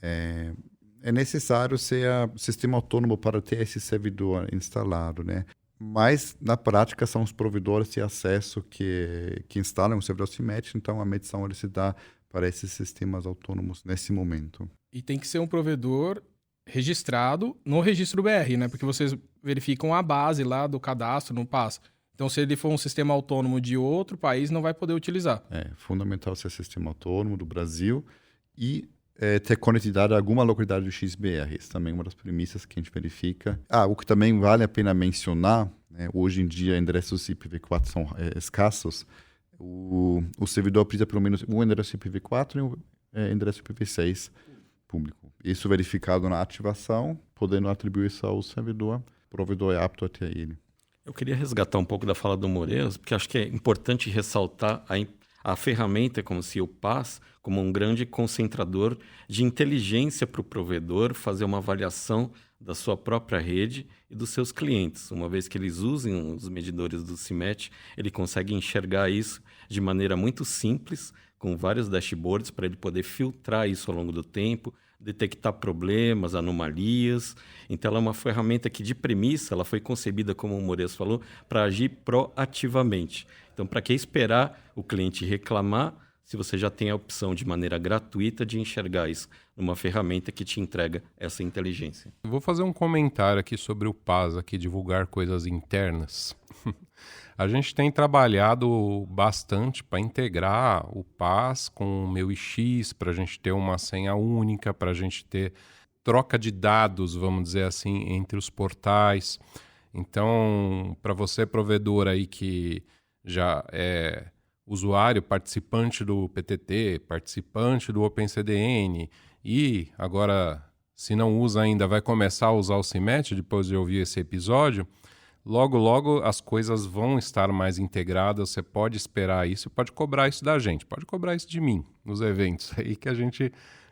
É necessário ser sistema autônomo para ter esse servidor instalado, né? Mas, na prática, são os provedores de acesso que instalam o servidor CIMET, então a medição ele se dá para esses sistemas autônomos nesse momento. E tem que ser um provedor registrado no registro BR, né? Porque vocês verificam a base lá do cadastro no PaaS. Então, se ele for um sistema autônomo de outro país, não vai poder utilizar. É fundamental ser sistema autônomo do Brasil e ter conectividade a alguma localidade do XBR. Isso também é uma das premissas que a gente verifica. O que também vale a pena mencionar, né, hoje em dia endereços IPv4 são escassos, o servidor precisa pelo menos um endereço IPv4 e um endereço IPv6 público. Isso verificado na ativação, podendo atribuir isso ao servidor, o provedor é apto a ter ele. Eu queria resgatar um pouco da fala do Moreiras, porque acho que é importante ressaltar a ferramenta como se o PaaS como um grande concentrador de inteligência para o provedor fazer uma avaliação da sua própria rede e dos seus clientes. Uma vez que eles usem os medidores do CIMET, ele consegue enxergar isso de maneira muito simples, com vários dashboards para ele poder filtrar isso ao longo do tempo, detectar problemas, anomalias. Então, ela é uma ferramenta que, de premissa, ela foi concebida, como o Moreiras falou, para agir proativamente. Então, para que esperar o cliente reclamar se você já tem a opção de maneira gratuita de enxergar isso numa ferramenta que te entrega essa inteligência? Eu vou fazer um comentário aqui sobre o PaaS, aqui, divulgar coisas internas. A gente tem trabalhado bastante para integrar o PaaS com o Meu IX, para a gente ter uma senha única, para a gente ter troca de dados, vamos dizer assim, entre os portais. Então, para você, provedor aí que já é usuário, participante do PTT, participante do OpenCDN e agora, se não usa ainda, vai começar a usar o CIMET depois de ouvir esse episódio, logo, logo as coisas vão estar mais integradas, você pode esperar isso, pode cobrar isso da gente, pode cobrar isso de mim nos eventos aí que a gente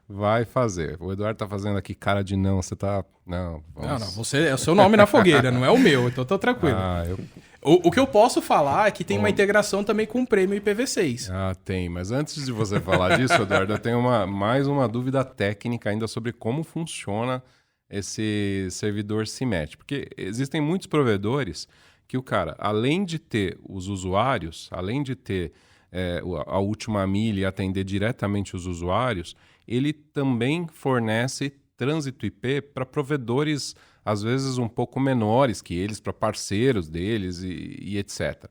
vai fazer. O Eduardo tá fazendo aqui cara de não, você tá... Não, vamos... Não, você é o seu nome na fogueira, não é o meu, então tô tranquilo. O que eu posso falar é que tem uma integração também com o prêmio IPv6. Tem, mas antes de você falar disso, Eduardo, eu tenho mais uma dúvida técnica ainda sobre como funciona esse servidor CIMET, porque existem muitos provedores que o cara, além de ter os usuários, além de ter a última milha e atender diretamente os usuários, ele também fornece trânsito IP para provedores, às vezes, um pouco menores que eles, para parceiros deles e etc.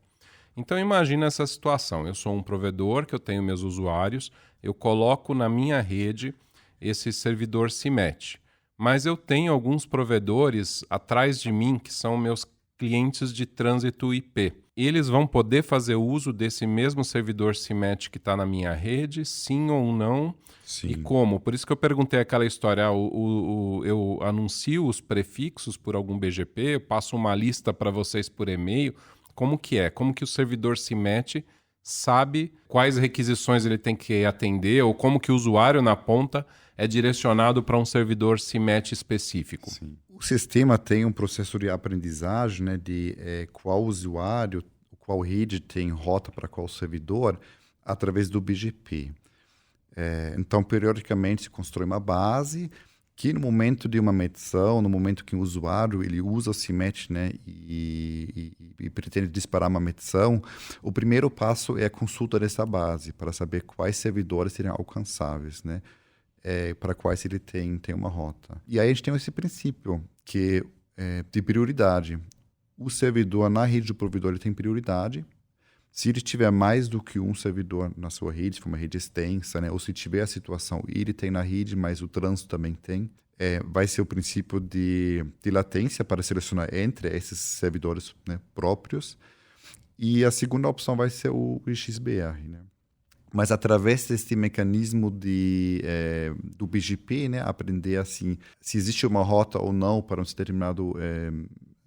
Então, imagina essa situação. Eu sou um provedor, que eu tenho meus usuários, eu coloco na minha rede esse servidor CIMET. Mas eu tenho alguns provedores atrás de mim, que são meus clientes de trânsito IP. Eles vão poder fazer uso desse mesmo servidor CIMET que está na minha rede, sim ou não? Sim. E como? Por isso que eu perguntei aquela história, eu anuncio os prefixos por algum BGP, eu passo uma lista para vocês por e-mail. Como que é? Como que o servidor CIMET sabe quais requisições ele tem que atender ou como que o usuário na ponta é direcionado para um servidor CIMET específico? Sim. O sistema tem um processo de aprendizagem, né, de qual usuário, qual rede tem rota para qual servidor, através do BGP. Então, periodicamente, se constrói uma base que, no momento de uma medição, no momento que o usuário ele usa o CIMET, né, e pretende disparar uma medição, o primeiro passo é a consulta dessa base, para saber quais servidores seriam alcançáveis, né? Para quais ele tem uma rota. E aí a gente tem esse princípio que de prioridade. O servidor na rede do provedor ele tem prioridade. Se ele tiver mais do que um servidor na sua rede, se for uma rede extensa, né, ou se tiver a situação, ele tem na rede, mas o trânsito também tem, vai ser o princípio de latência para selecionar entre esses servidores, né, próprios. E a segunda opção vai ser o XBR, né? Mas através desse mecanismo do BGP, né, aprender assim, se existe uma rota ou não para um determinado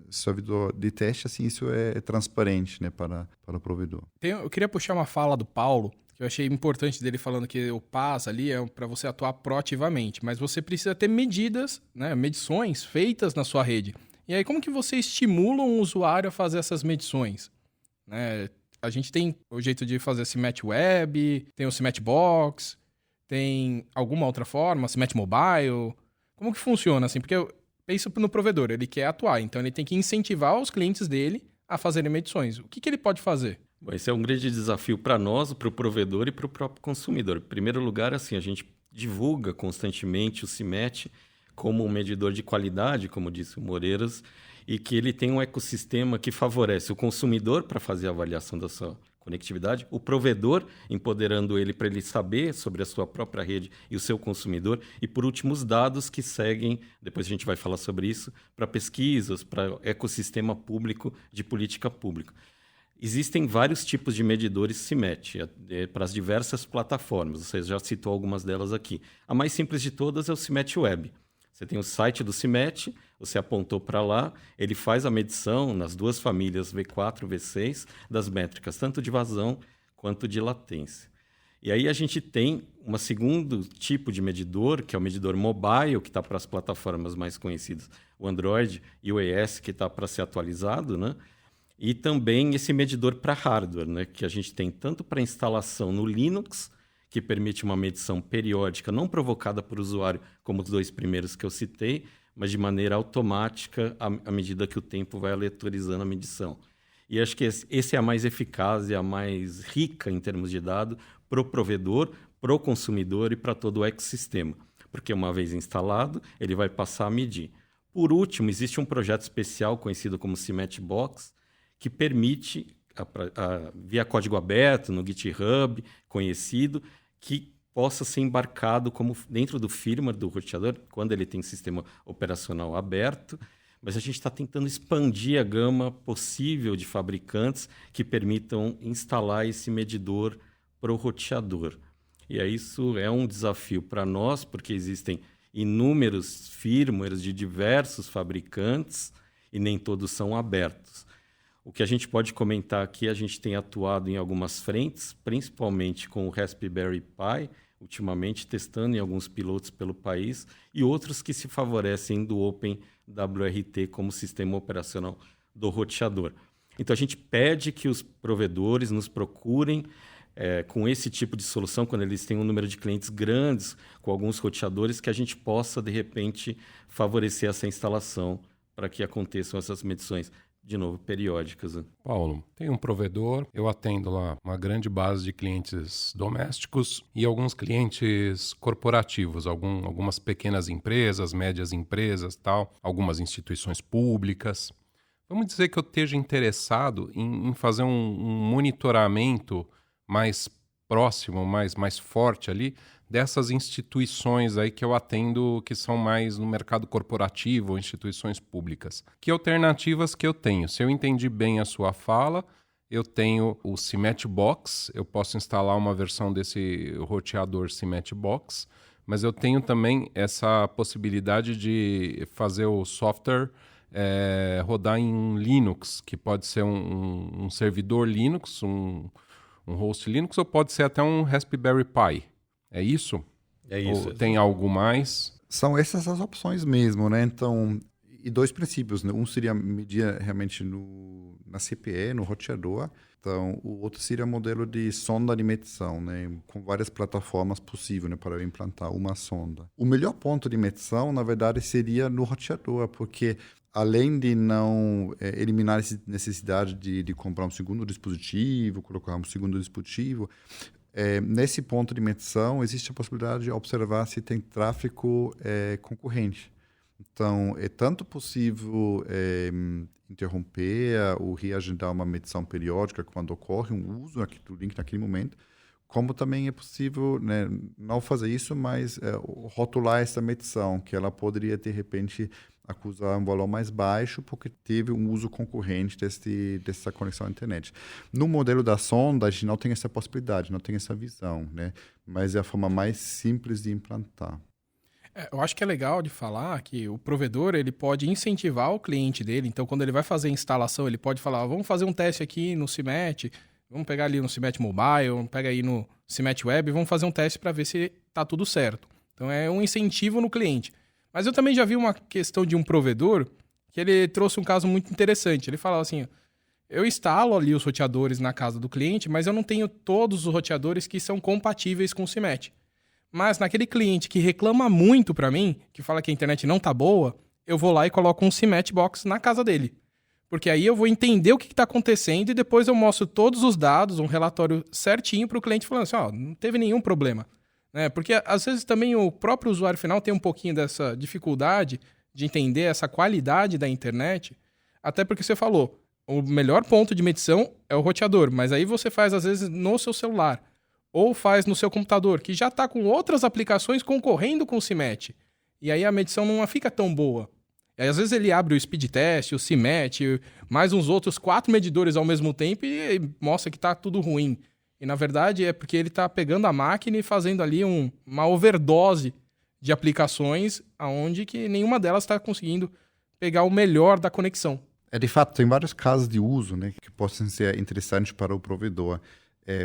servidor de teste, assim, isso é transparente, né, para o provedor. Eu queria puxar uma fala do Paulo, que eu achei importante dele falando que o PaaS ali é para você atuar proativamente, mas você precisa ter medidas, né, medições feitas na sua rede. E aí, como que você estimula um usuário a fazer essas medições? Né? A gente tem o jeito de fazer CIMET Web, tem o CIMET Box, tem alguma outra forma, CIMET Mobile. Como que funciona assim? Porque eu penso no provedor, ele quer atuar, então ele tem que incentivar os clientes dele a fazerem medições. O que ele pode fazer? Bom, esse é um grande desafio para nós, para o provedor e para o próprio consumidor. Em primeiro lugar, assim, a gente divulga constantemente o CIMET como um medidor de qualidade, como disse o Moreiras, e que ele tem um ecossistema que favorece o consumidor para fazer a avaliação da sua conectividade, o provedor empoderando ele para ele saber sobre a sua própria rede e o seu consumidor, e por último os dados que seguem, depois a gente vai falar sobre isso, para pesquisas, para ecossistema público de política pública. Existem vários tipos de medidores CIMET para as diversas plataformas, você já citou algumas delas aqui. A mais simples de todas é o CIMET Web. Você tem o site do CIMET, você apontou para lá, ele faz a medição nas duas famílias V4 e V6 das métricas, tanto de vazão quanto de latência. E aí a gente tem um segundo tipo de medidor, que é o medidor mobile, que está para as plataformas mais conhecidas, o Android e o iOS, que está para ser atualizado, né? E também esse medidor para hardware, né? Que a gente tem tanto para instalação no Linux, que permite uma medição periódica, não provocada por usuário, como os dois primeiros que eu citei, mas de maneira automática, à medida que o tempo vai aleatorizando a medição. E acho que esse é a mais eficaz e a mais rica em termos de dado para o provedor, para o consumidor e para todo o ecossistema. Porque uma vez instalado, ele vai passar a medir. Por último, existe um projeto especial conhecido como CIMET Box, que permite, via código aberto, no GitHub, conhecido, que possa ser embarcado como dentro do firmware do roteador, quando ele tem sistema operacional aberto, mas a gente está tentando expandir a gama possível de fabricantes que permitam instalar esse medidor para o roteador. E aí isso é um desafio para nós, porque existem inúmeros firmwares de diversos fabricantes e nem todos são abertos. O que a gente pode comentar aqui, a gente tem atuado em algumas frentes, principalmente com o Raspberry Pi, ultimamente testando em alguns pilotos pelo país, e outros que se favorecem do OpenWRT como sistema operacional do roteador. Então, a gente pede que os provedores nos procurem com esse tipo de solução, quando eles têm um número de clientes grandes, com alguns roteadores, que a gente possa, de repente, favorecer essa instalação para que aconteçam essas medições de novo, periódicas. Paulo, tem um provedor, eu atendo lá uma grande base de clientes domésticos e alguns clientes corporativos, algumas pequenas empresas, médias empresas, tal, algumas instituições públicas. Vamos dizer que eu esteja interessado em fazer um monitoramento mais próximo, mais forte ali, dessas instituições aí que eu atendo, que são mais no mercado corporativo ou instituições públicas. Que alternativas que eu tenho? Se eu entendi bem a sua fala, eu tenho o CIMAT Box, eu posso instalar uma versão desse roteador CIMAT Box, mas eu tenho também essa possibilidade de fazer o software rodar em Linux, que pode ser um servidor Linux, um host Linux, ou pode ser até um Raspberry Pi. É isso? É isso. Ou tem algo mais? São essas as opções mesmo, né? Então, e dois princípios, né? Um seria medir realmente na CPE, no roteador. Então, o outro seria modelo de sonda de medição, né? Com várias plataformas possíveis, né? Para eu implantar uma sonda. O melhor ponto de medição, na verdade, seria no roteador, porque além de não eliminar essa necessidade de comprar um segundo dispositivo, colocar um segundo dispositivo, nesse ponto de medição, existe a possibilidade de observar se tem tráfego concorrente. Então, é tanto possível interromper ou reagendar uma medição periódica quando ocorre um uso do link naquele momento, como também é possível, né, não fazer isso, mas rotular essa medição, que ela poderia, de repente, acusar um valor mais baixo porque teve um uso concorrente dessa conexão à internet. No modelo da sonda, a gente não tem essa possibilidade, não tem essa visão, né? Mas é a forma mais simples de implantar. Eu acho que é legal de falar que o provedor ele pode incentivar o cliente dele. Então, quando ele vai fazer a instalação, ele pode falar, vamos fazer um teste aqui no CIMAT, vamos pegar ali no CIMAT Mobile, pega aí no CIMAT Web, vamos fazer um teste para ver se está tudo certo. Então, é um incentivo no cliente. Mas eu também já vi uma questão de um provedor que ele trouxe um caso muito interessante. Ele falava assim, eu instalo ali os roteadores na casa do cliente, mas eu não tenho todos os roteadores que são compatíveis com o CIMAT. Mas naquele cliente que reclama muito para mim, que fala que a internet não tá boa, eu vou lá e coloco um CIMAT Box na casa dele. Porque aí eu vou entender o que está acontecendo e depois eu mostro todos os dados, um relatório certinho para o cliente falando assim, não teve nenhum problema. Porque às vezes também o próprio usuário final tem um pouquinho dessa dificuldade de entender essa qualidade da internet, até porque você falou, o melhor ponto de medição é o roteador, mas aí você faz às vezes no seu celular, ou faz no seu computador, que já está com outras aplicações concorrendo com o CIMAT, e aí a medição não fica tão boa. E aí, às vezes ele abre o speed test, o CIMAT, mais uns outros 4 medidores ao mesmo tempo e mostra que está tudo ruim. E, na verdade, é porque ele está pegando a máquina e fazendo ali uma overdose de aplicações onde que nenhuma delas está conseguindo pegar o melhor da conexão. De fato, tem vários casos de uso, né, que possam ser interessantes para o provedor.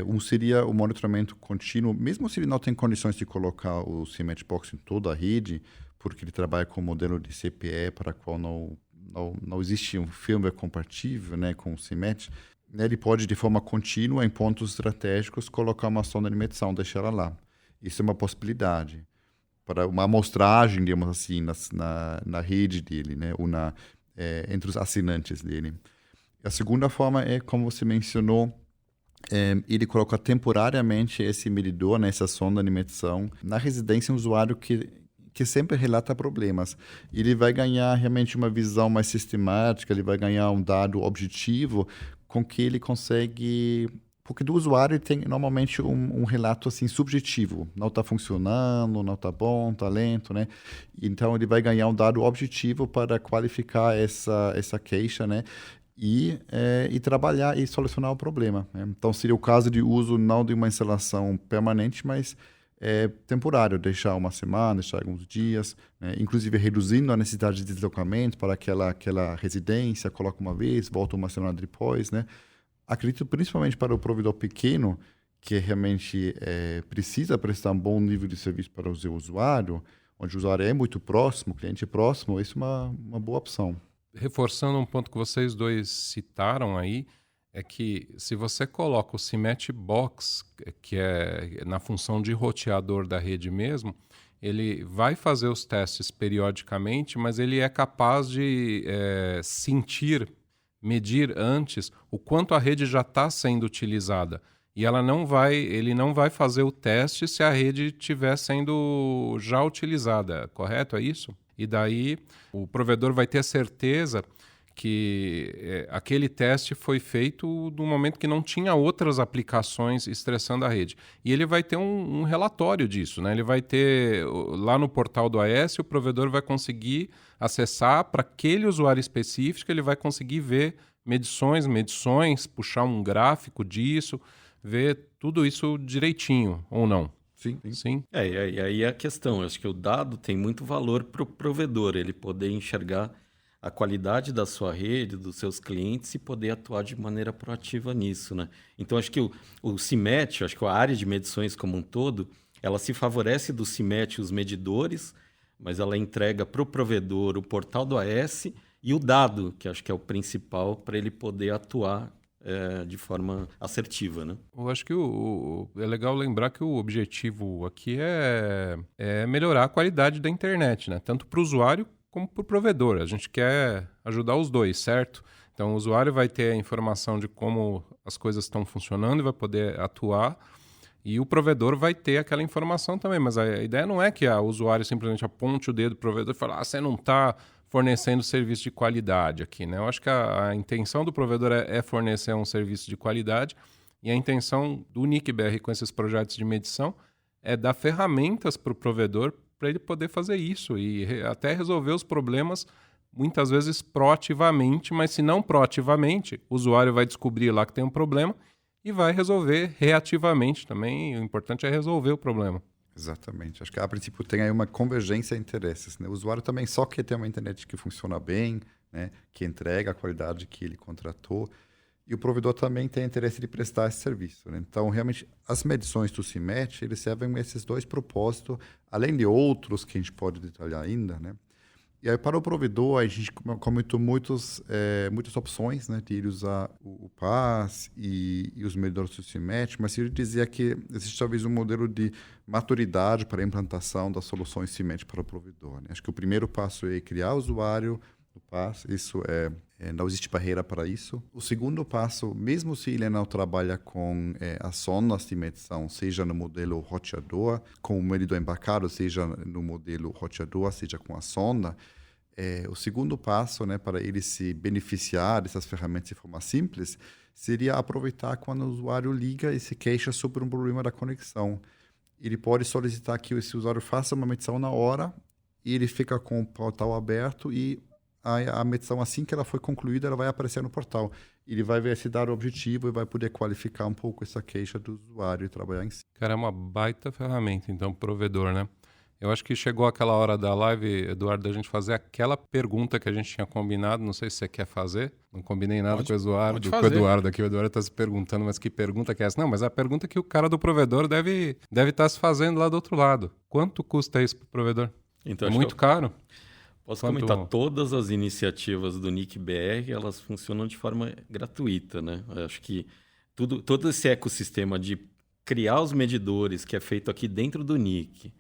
Um seria o monitoramento contínuo, mesmo se ele não tem condições de colocar o CIMAT Box em toda a rede, porque ele trabalha com um modelo de CPE para o qual não existe um firmware compatível, né, com o CIMAT. Ele pode, de forma contínua, em pontos estratégicos, colocar uma sonda de medição, deixar ela lá. Isso é uma possibilidade. Para uma amostragem, digamos assim, na rede dele, né? Ou entre os assinantes dele. A segunda forma é, como você mencionou, ele coloca temporariamente esse medidor, né, essa sonda de medição, na residência do usuário que sempre relata problemas. Ele vai ganhar realmente uma visão mais sistemática, ele vai ganhar um dado objetivo com que ele consegue... Porque do usuário ele tem normalmente um relato assim, subjetivo. Não está funcionando, não está bom, está lento, né? Então ele vai ganhar um dado objetivo para qualificar essa queixa, né? E trabalhar e solucionar o problema, né? Então seria o caso de uso não de uma instalação permanente, mas temporário, deixar uma semana, deixar alguns dias, né? Inclusive reduzindo a necessidade de deslocamento para aquela residência, coloca uma vez, volta uma semana depois, né? Acredito principalmente para o provedor pequeno, que realmente precisa prestar um bom nível de serviço para o seu usuário, onde o usuário é muito próximo, o cliente é próximo, isso é uma boa opção. Reforçando um ponto que vocês dois citaram aí, é que se você coloca o CIMAT Box, que é na função de roteador da rede mesmo, ele vai fazer os testes periodicamente, mas ele é capaz de sentir medir antes o quanto a rede já está sendo utilizada. E ele não vai fazer o teste se a rede estiver sendo já utilizada, correto? É isso? E daí o provedor vai ter certeza que aquele teste foi feito no momento que não tinha outras aplicações estressando a rede. E ele vai ter um relatório disso, né? Ele vai ter, lá no portal do AES, o provedor vai conseguir acessar para aquele usuário específico, ele vai conseguir ver medições, puxar um gráfico disso, ver tudo isso direitinho, ou não? Sim. Sim. E aí é a questão. Eu acho que o dado tem muito valor para o provedor, ele poder enxergar a qualidade da sua rede, dos seus clientes e poder atuar de maneira proativa nisso, né? Então, acho que o CIMET, acho que a área de medições como um todo, ela se favorece do CIMET, os medidores, mas ela entrega para o provedor o portal do AES e o dado, que acho que é o principal para ele poder atuar de forma assertiva, né? Eu acho que é legal lembrar que o objetivo aqui é melhorar a qualidade da internet, né? Tanto para o usuário como para o provedor. A gente quer ajudar os dois, certo? Então, o usuário vai ter a informação de como as coisas estão funcionando e vai poder atuar, e o provedor vai ter aquela informação também. Mas a ideia não é que o usuário simplesmente aponte o dedo do provedor e fale, você não está fornecendo serviço de qualidade aqui, né? Eu acho que a intenção do provedor é fornecer um serviço de qualidade, e a intenção do NIC-BR com esses projetos de medição é dar ferramentas para o provedor para ele poder fazer isso e até resolver os problemas, muitas vezes proativamente, mas se não proativamente, o usuário vai descobrir lá que tem um problema e vai resolver reativamente também. O importante é resolver o problema. Exatamente. Acho que a princípio tem aí uma convergência de interesses, né? O usuário também só quer ter uma internet que funciona bem, né? Que entrega a qualidade que ele contratou. E o provedor também tem interesse de prestar esse serviço, né? Então, realmente, as medições do CIMET, eles servem a esses dois propósitos, além de outros que a gente pode detalhar ainda, né? E aí, para o provedor, a gente comentou muitas opções, né? De ele usar o PaaS e os medidores do CIMET, mas eu dizia que existe talvez um modelo de maturidade para a implantação das soluções CIMET para o provedor, né? Acho que o primeiro passo é criar o usuário do PaaS, isso não existe barreira para isso. O segundo passo, mesmo se ele não trabalha com as sondas de medição, seja no modelo roteador, com o medidor embarcado, seja no modelo roteador, seja com a sonda, o segundo passo, né, para ele se beneficiar dessas ferramentas de forma simples, seria aproveitar quando o usuário liga e se queixa sobre um problema da conexão. Ele pode solicitar que esse usuário faça uma medição na hora, e ele fica com o portal aberto, e a medição, assim que ela foi concluída, ela vai aparecer no portal. Ele vai ver esse dado objetivo e vai poder qualificar um pouco essa queixa do usuário e trabalhar em si. Cara, é uma baita ferramenta, então, provedor, né? Eu acho que chegou aquela hora da live, Eduardo, da gente fazer aquela pergunta que a gente tinha combinado. Não sei se você quer fazer. Não combinei nada com o Eduardo. O Eduardo está se perguntando, mas que pergunta que é essa? Não, mas a pergunta que o cara do provedor deve estar se fazendo lá do outro lado. Quanto custa isso para o provedor? Então, é muito caro? Posso comentar, todas as iniciativas do NIC-BR, elas funcionam de forma gratuita, né? Eu acho que todo esse ecossistema de criar os medidores, que é feito aqui dentro do NIC,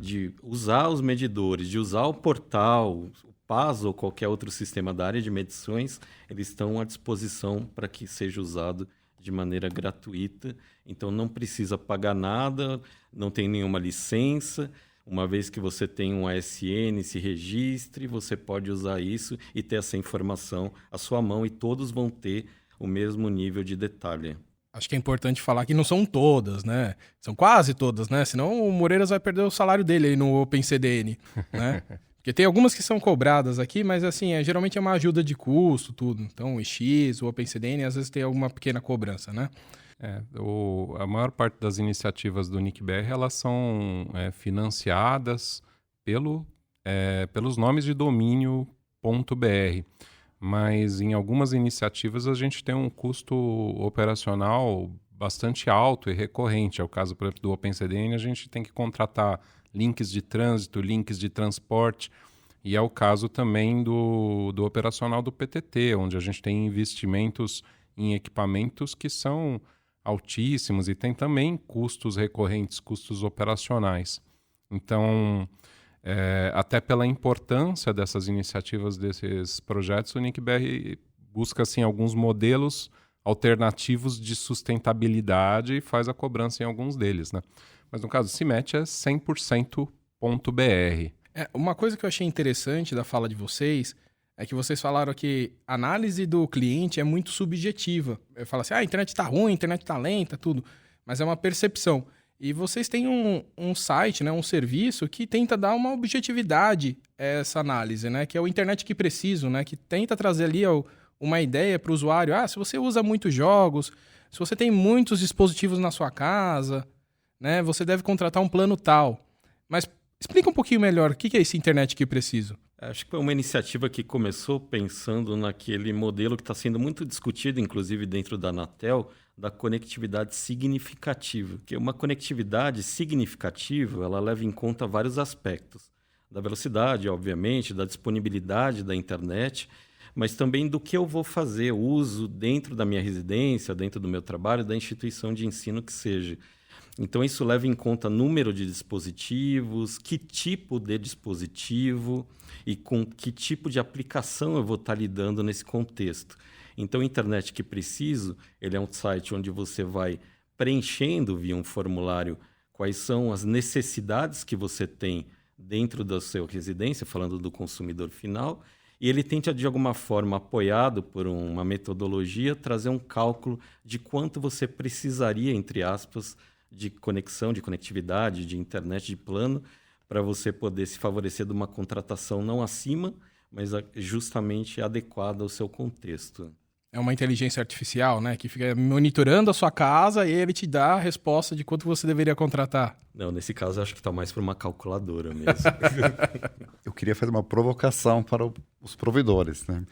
de usar os medidores, de usar o portal, o PaaS ou qualquer outro sistema da área de medições, eles estão à disposição para que seja usado de maneira gratuita. Então, não precisa pagar nada, não tem nenhuma licença. Uma vez que você tem um ASN, se registre, você pode usar isso e ter essa informação à sua mão, e todos vão ter o mesmo nível de detalhe. Acho que é importante falar que não são todas, né? São quase todas, né? Senão o Moreiras vai perder o salário dele aí no OpenCDN, né? Porque tem algumas que são cobradas aqui, mas assim, geralmente é uma ajuda de custo, tudo. Então o X, o OpenCDN, às vezes tem alguma pequena cobrança, né? A maior parte das iniciativas do NIC-BR, elas são financiadas pelos nomes de domínio .br, mas em algumas iniciativas a gente tem um custo operacional bastante alto e recorrente. É o caso, por exemplo, do OpenCDN, a gente tem que contratar links de trânsito, links de transporte, e é o caso também do operacional do PTT, onde a gente tem investimentos em equipamentos que são altíssimos e tem também custos recorrentes, custos operacionais. Então, até pela importância dessas iniciativas, desses projetos, o NIC-BR busca assim, alguns modelos alternativos de sustentabilidade e faz a cobrança em alguns deles, né? Mas no caso, o CIMET é 100%.br. Uma coisa que eu achei interessante da fala de vocês é que vocês falaram que a análise do cliente é muito subjetiva. Eu falo assim, a internet tá ruim, a internet tá lenta, tudo. Mas é uma percepção. E vocês têm um site, né, um serviço que tenta dar uma objetividade a essa análise, né? Que é o Internet que Preciso, né? Que tenta trazer ali uma ideia para o usuário. Se você usa muitos jogos, se você tem muitos dispositivos na sua casa, né? Você deve contratar um plano tal. Mas explica um pouquinho melhor, o que é esse Internet que Preciso? Acho que foi uma iniciativa que começou pensando naquele modelo que está sendo muito discutido, inclusive dentro da Anatel, da conectividade significativa. Porque uma conectividade significativa, ela leva em conta vários aspectos. Da velocidade, obviamente, da disponibilidade da internet, mas também do que eu vou fazer, uso dentro da minha residência, dentro do meu trabalho, da instituição de ensino que seja. Então, isso leva em conta número de dispositivos, que tipo de dispositivo e com que tipo de aplicação eu vou estar lidando nesse contexto. Então, o Internet que Preciso, ele é um site onde você vai preenchendo via um formulário quais são as necessidades que você tem dentro da sua residência, falando do consumidor final, e ele tenta, de alguma forma, apoiado por uma metodologia, trazer um cálculo de quanto você precisaria, entre aspas, de conexão, de conectividade, de internet, de plano, para você poder se favorecer de uma contratação não acima, mas justamente adequada ao seu contexto. É uma inteligência artificial, né? Que fica monitorando a sua casa e ele te dá a resposta de quanto você deveria contratar. Não, nesse caso eu acho que está mais para uma calculadora mesmo. Eu queria fazer uma provocação para os provedores, né?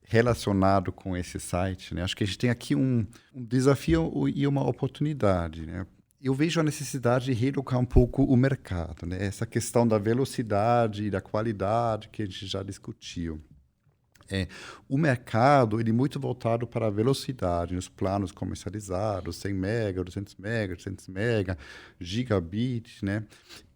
Relacionado com esse site, né? Acho que a gente tem aqui um desafio e uma oportunidade, né? Eu vejo a necessidade de reeducar um pouco o mercado, né? Essa questão da velocidade e da qualidade que a gente já discutiu. O mercado ele é muito voltado para a velocidade, nos planos comercializados, 100 mega, 200 mega, 300 mega, gigabit, né?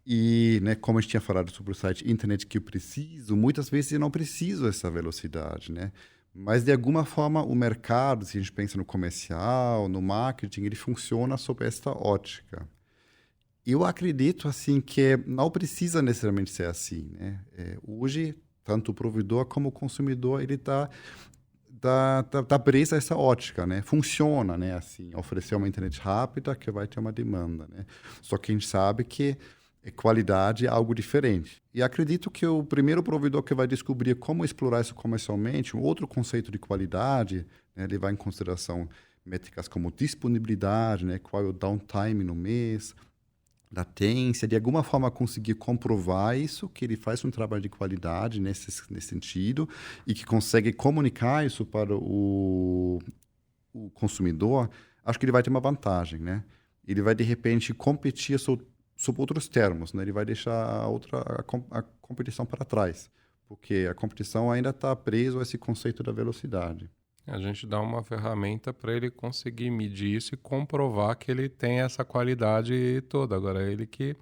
E, né, como a gente tinha falado sobre o site Internet que eu preciso, muitas vezes eu não preciso dessa velocidade, né? Mas, de alguma forma, o mercado, se a gente pensa no comercial, no marketing, ele funciona sob esta ótica. Eu acredito, assim, que não precisa necessariamente ser assim, né? Hoje, tanto o provedor como o consumidor, ele tá preso a essa ótica, né? Funciona, né? Assim, oferecer uma internet rápida que vai ter uma demanda, né? Só que a gente sabe que qualidade é algo diferente. E acredito que o primeiro provedor que vai descobrir como explorar isso comercialmente, um outro conceito de qualidade, né, levar em consideração métricas como disponibilidade, né, qual é o downtime no mês, latência, de alguma forma conseguir comprovar isso, que ele faz um trabalho de qualidade nesse sentido e que consegue comunicar isso para o consumidor, acho que ele vai ter uma vantagem, né? Ele vai, de repente, competir sob outros termos, né? Ele vai deixar a competição para trás, porque a competição ainda está presa a esse conceito da velocidade. A gente dá uma ferramenta para ele conseguir medir isso e comprovar que ele tem essa qualidade toda. Agora, ele que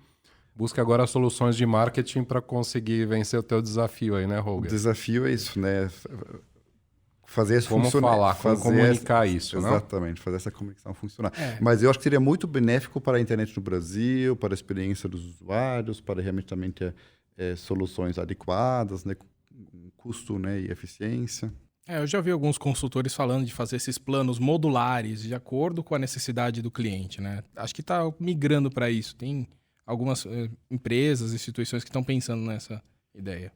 busca agora soluções de marketing para conseguir vencer o teu desafio aí, né, Holger? O desafio é isso, né? Fazer isso funcionar. Como falar, como comunicar isso, né? Exatamente, fazer essa comunicação funcionar. Mas eu acho que seria muito benéfico para a internet no Brasil, para a experiência dos usuários, para realmente também ter soluções adequadas, né? Com custo, né? E eficiência. Eu já vi alguns consultores falando de fazer esses planos modulares de acordo com a necessidade do cliente, né? Acho que está migrando para isso. Tem algumas empresas, instituições que estão pensando nessa ideia.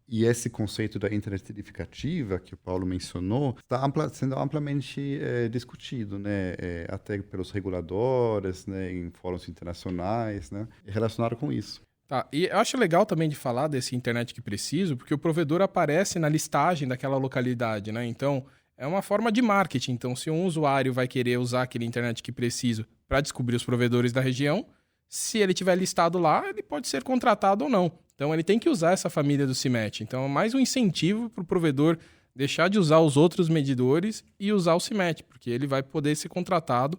E esse conceito da internet edificativa que o Paulo mencionou está sendo amplamente discutido, né? Até pelos reguladores, né? Em fóruns internacionais, né? Relacionado com isso. Tá, e eu acho legal também de falar desse Internet que Preciso, porque o provedor aparece na listagem daquela localidade, né? Então, é uma forma de marketing. Então, se um usuário vai querer usar aquele Internet que Preciso para descobrir os provedores da região, se ele tiver listado lá, ele pode ser contratado ou não. Então, ele tem que usar essa família do CIMET. Então, é mais um incentivo para o provedor deixar de usar os outros medidores e usar o CIMET, porque ele vai poder ser contratado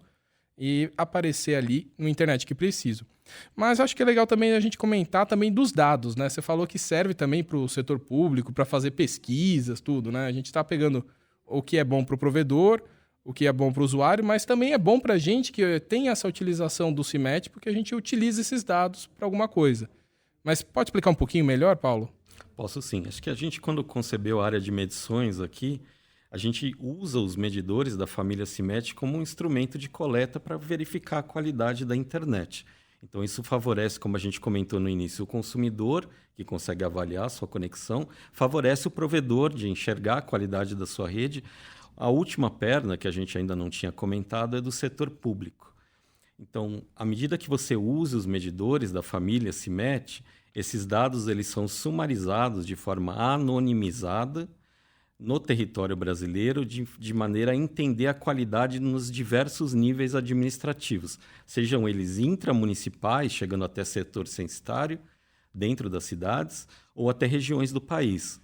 e aparecer ali no Internet que Preciso. Mas acho que é legal também a gente comentar também dos dados, né? Você falou que serve também para o setor público, para fazer pesquisas, tudo, né? A gente está pegando o que é bom para o provedor, o que é bom para o usuário, mas também é bom para a gente que tem essa utilização do CIMET, porque a gente utiliza esses dados para alguma coisa. Mas pode explicar um pouquinho melhor, Paulo? Posso sim. Acho que a gente, quando concebeu a área de medições aqui, a gente usa os medidores da família CIMET como um instrumento de coleta para verificar a qualidade da internet. Então, isso favorece, como a gente comentou no início, o consumidor, que consegue avaliar a sua conexão, favorece o provedor de enxergar a qualidade da sua rede. A última perna, que a gente ainda não tinha comentado, é do setor público. Então, à medida que você usa os medidores da família CIMET, esses dados eles são sumarizados de forma anonimizada no território brasileiro, de maneira a entender a qualidade nos diversos níveis administrativos, sejam eles intramunicipais, chegando até setor censitário, dentro das cidades, ou até regiões do país.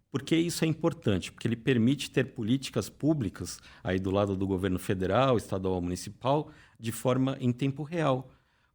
Por que isso é importante? Porque ele permite ter políticas públicas, aí do lado do governo federal, estadual, municipal, de forma em tempo real.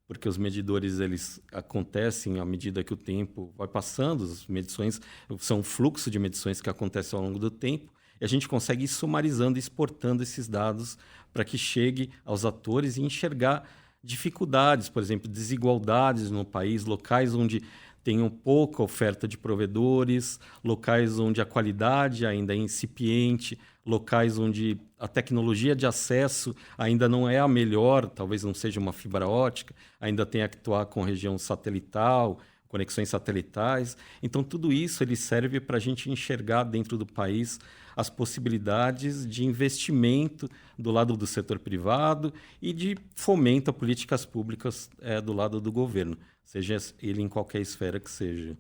Porque os medidores eles acontecem à medida que o tempo vai passando, as medições são um fluxo de medições que acontecem ao longo do tempo, e a gente consegue ir sumarizando e exportando esses dados para que chegue aos atores e enxergar dificuldades, por exemplo, desigualdades no país, locais onde tenham pouca oferta de provedores, locais onde a qualidade ainda é incipiente, locais onde a tecnologia de acesso ainda não é a melhor, talvez não seja uma fibra ótica, ainda tem que atuar com região satelital, conexões satelitais. Então, tudo isso ele serve para a gente enxergar dentro do país as possibilidades de investimento do lado do setor privado e de fomento a políticas públicas do lado do governo, seja ele em qualquer esfera que seja.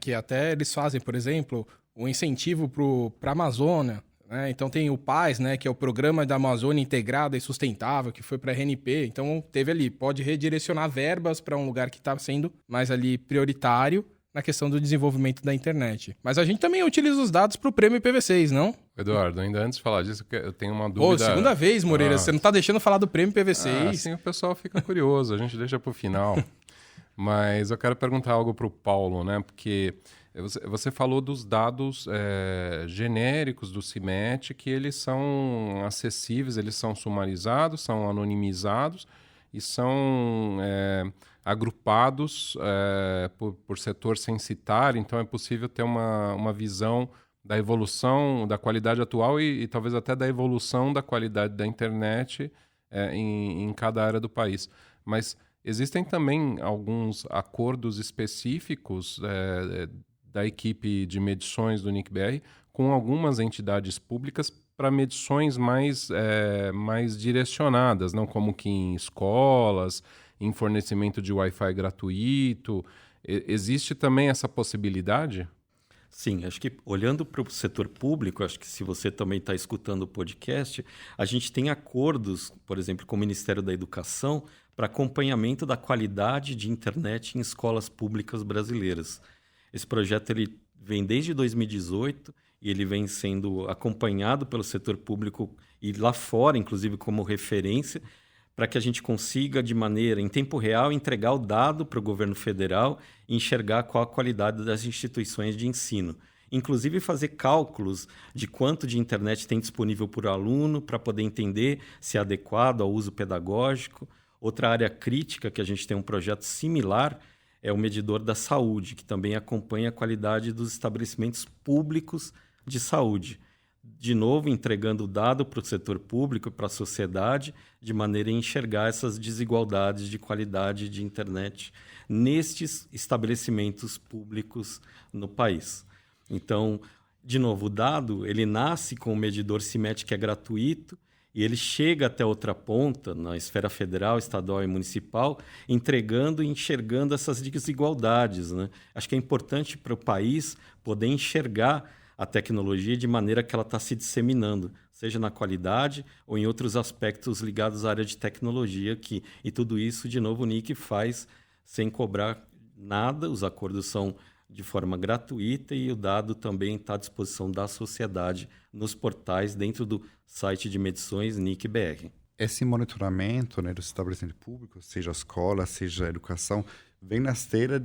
Que até eles fazem, por exemplo, um incentivo para a Amazônia, né? Então tem o PAS, né, que é o Programa da Amazônia Integrada e Sustentável, que foi para a RNP. Então teve ali, pode redirecionar verbas para um lugar que está sendo mais ali prioritário na questão do desenvolvimento da internet. Mas a gente também utiliza os dados para o prêmio IPv6, não? Eduardo, ainda antes de falar disso, eu tenho uma dúvida. Segunda vez, Moreira, você não está deixando falar do prêmio IPv6. Assim o pessoal fica curioso, a gente deixa para o final. Mas eu quero perguntar algo para o Paulo, né? Porque você falou dos dados genéricos do CIMET, que eles são acessíveis, eles são sumarizados, são anonimizados e são agrupados por setor censitário. Então é possível ter uma visão da evolução da qualidade atual e talvez até da evolução da qualidade da internet em cada área do país. Mas existem também alguns acordos específicos da equipe de medições do NIC-BR com algumas entidades públicas para medições mais direcionadas, não como que em escolas, em fornecimento de Wi-Fi gratuito. Existe também essa possibilidade? Sim, acho que olhando para o setor público, acho que se você também está escutando o podcast, a gente tem acordos, por exemplo, com o Ministério da Educação para acompanhamento da qualidade de internet em escolas públicas brasileiras. Esse projeto ele vem desde 2018 e ele vem sendo acompanhado pelo setor público e lá fora, inclusive como referência, para que a gente consiga, de maneira em tempo real, entregar o dado para o governo federal e enxergar qual a qualidade das instituições de ensino. Inclusive fazer cálculos de quanto de internet tem disponível por aluno para poder entender se é adequado ao uso pedagógico. Outra área crítica que a gente tem um projeto similar é o medidor da saúde, que também acompanha a qualidade dos estabelecimentos públicos de saúde. De novo, entregando o dado para o setor público e para a sociedade, de maneira a enxergar essas desigualdades de qualidade de internet nestes estabelecimentos públicos no país. Então, de novo, o dado ele nasce com o medidor CIMET, que é gratuito, e ele chega até outra ponta, na esfera federal, estadual e municipal, entregando e enxergando essas desigualdades, né? Acho que é importante para o país poder enxergar a tecnologia de maneira que ela está se disseminando, seja na qualidade ou em outros aspectos ligados à área de tecnologia. E tudo isso, de novo, o NIC faz sem cobrar nada, os acordos são de forma gratuita e o dado também está à disposição da sociedade nos portais dentro do site de medições NIC-BR. Esse monitoramento, né, dos estabelecimentos públicos, seja a escola, seja a educação, vem na esteira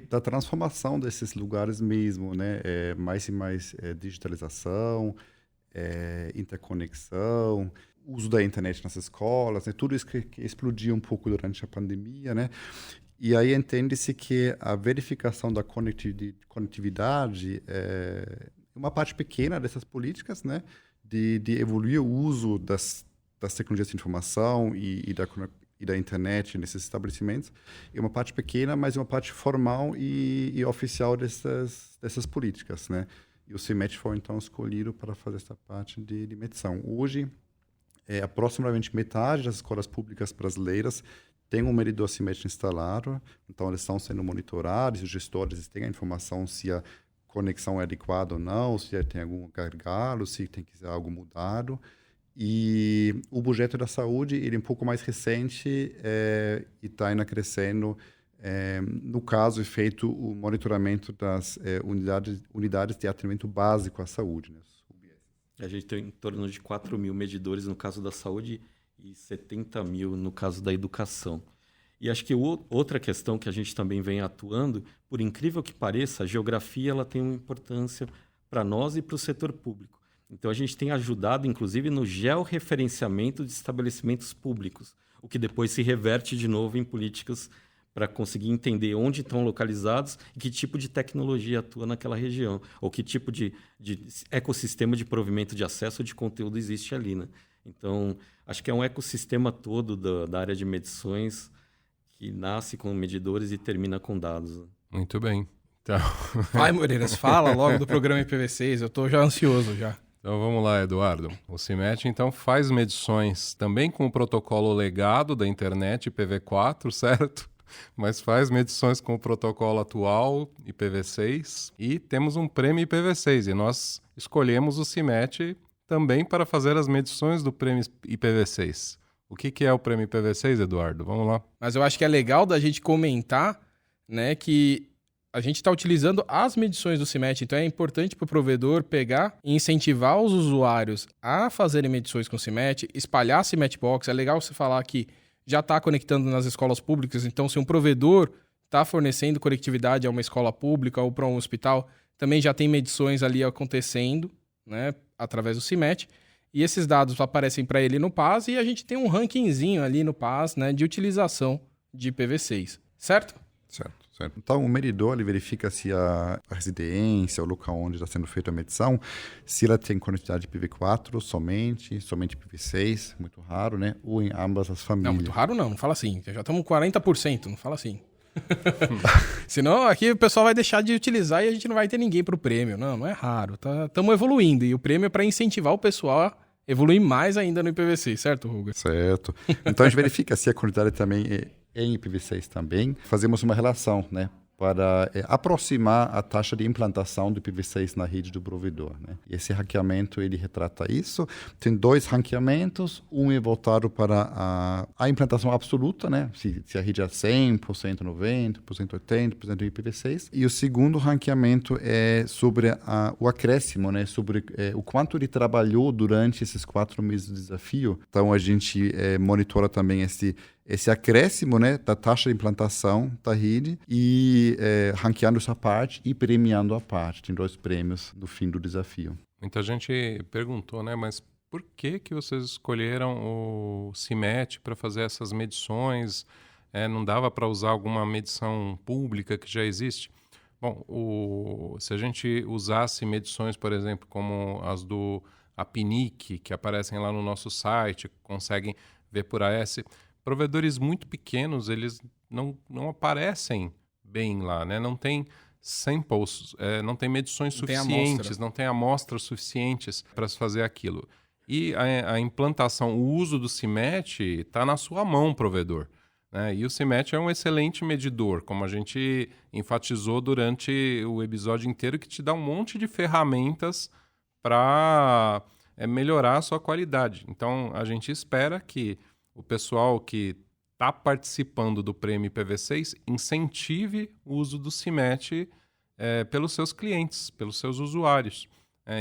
da transformação desses lugares mesmo, né? Mais e mais digitalização, interconexão, uso da internet nas escolas, né? Tudo isso que explodiu um pouco durante a pandemia, né? E aí entende-se que a verificação da conectividade é uma parte pequena dessas políticas, né? De evoluir o uso das tecnologias de informação e da internet nesses estabelecimentos. É uma parte pequena, mas é uma parte formal e oficial dessas políticas, né? E o CIMET foi, então, escolhido para fazer essa parte de medição. Hoje, aproximadamente metade das escolas públicas brasileiras tem um medidor CIMET instalado, então eles estão sendo monitorados, os gestores têm a informação se a conexão é adequada ou não, se tem algum gargalo, se tem que ser algo mudado. E o projeto da saúde ele é um pouco mais recente e está ainda crescendo. No caso, é feito o monitoramento das unidades de atendimento básico à saúde, né? A gente tem em torno de 4 mil medidores no caso da saúde e 70 mil no caso da educação. E acho que outra questão que a gente também vem atuando, por incrível que pareça, a geografia ela tem uma importância para nós e para o setor público. Então, a gente tem ajudado, inclusive, no georreferenciamento de estabelecimentos públicos, o que depois se reverte de novo em políticas para conseguir entender onde estão localizados e que tipo de tecnologia atua naquela região, ou que tipo de ecossistema de provimento de acesso de conteúdo existe ali, né? Então, acho que é um ecossistema todo da área de medições que nasce com medidores e termina com dados. Muito bem. Então... Vai, Moreiras, fala logo do programa IPv6, eu estou já ansioso já. Então vamos lá, Eduardo. O CIMET, então, faz medições também com o protocolo legado da internet IPv4, certo? Mas faz medições com o protocolo atual IPv6 e temos um prêmio IPv6 e nós escolhemos o CIMET também para fazer as medições do prêmio IPv6. O que é o prêmio IPv6, Eduardo? Vamos lá. Mas eu acho que é legal da gente comentar, né, que a gente está utilizando as medições do CIMET, então é importante para o provedor pegar e incentivar os usuários a fazerem medições com o CIMET, espalhar CIMET Box. É legal você falar que já está conectando nas escolas públicas, então se um provedor está fornecendo conectividade a uma escola pública ou para um hospital, também já tem medições ali acontecendo, né, através do CIMET, e esses dados aparecem para ele no PAS e a gente tem um rankingzinho ali no PAS, né, de utilização de IPv6, certo? Certo. Então, o medidor ele verifica se a residência, o local onde está sendo feita a medição, se ela tem conectividade IPv4 somente IPv6, muito raro, né? Ou em ambas as famílias. Não, muito raro não fala assim. Já estamos com 40%, não fala assim. Senão aqui o pessoal vai deixar de utilizar e a gente não vai ter ninguém para o prêmio. Não é raro. Estamos evoluindo e o prêmio é para incentivar o pessoal a evoluir mais ainda no IPv6, certo, Ruger? Certo. Então, a gente verifica se a conectividade também em IPv6 também. Fazemos uma relação, né, para aproximar a taxa de implantação do IPv6 na rede do provedor, né? E esse ranqueamento, ele retrata isso. Tem 2 ranqueamentos. Um é voltado para a implantação absoluta, né? Se a rede é 100%, 90%, 80% do IPv6. E o segundo ranqueamento é sobre o acréscimo, né? Sobre o quanto ele trabalhou durante esses 4 meses de desafio. Então, a gente monitora também esse acréscimo, né, da taxa de implantação da rede e ranqueando essa parte e premiando a parte. Tem 2 prêmios no fim do desafio. Muita gente perguntou, né, mas por que vocês escolheram o CIMET para fazer essas medições? Não dava para usar alguma medição pública que já existe? Bom, se a gente usasse medições, por exemplo, como as do APNIC, que aparecem lá no nosso site, conseguem ver por AS... Provedores muito pequenos, eles não aparecem bem lá, né? Não tem samples, não tem medições suficientes, não tem amostras suficientes para se fazer aquilo. E a implantação, o uso do CIMET está na sua mão, provedor, né? E o CIMET é um excelente medidor, como a gente enfatizou durante o episódio inteiro, que te dá um monte de ferramentas para melhorar a sua qualidade. Então, a gente espera que o pessoal que está participando do prêmio IPv6 incentive o uso do CIMET pelos seus clientes, pelos seus usuários.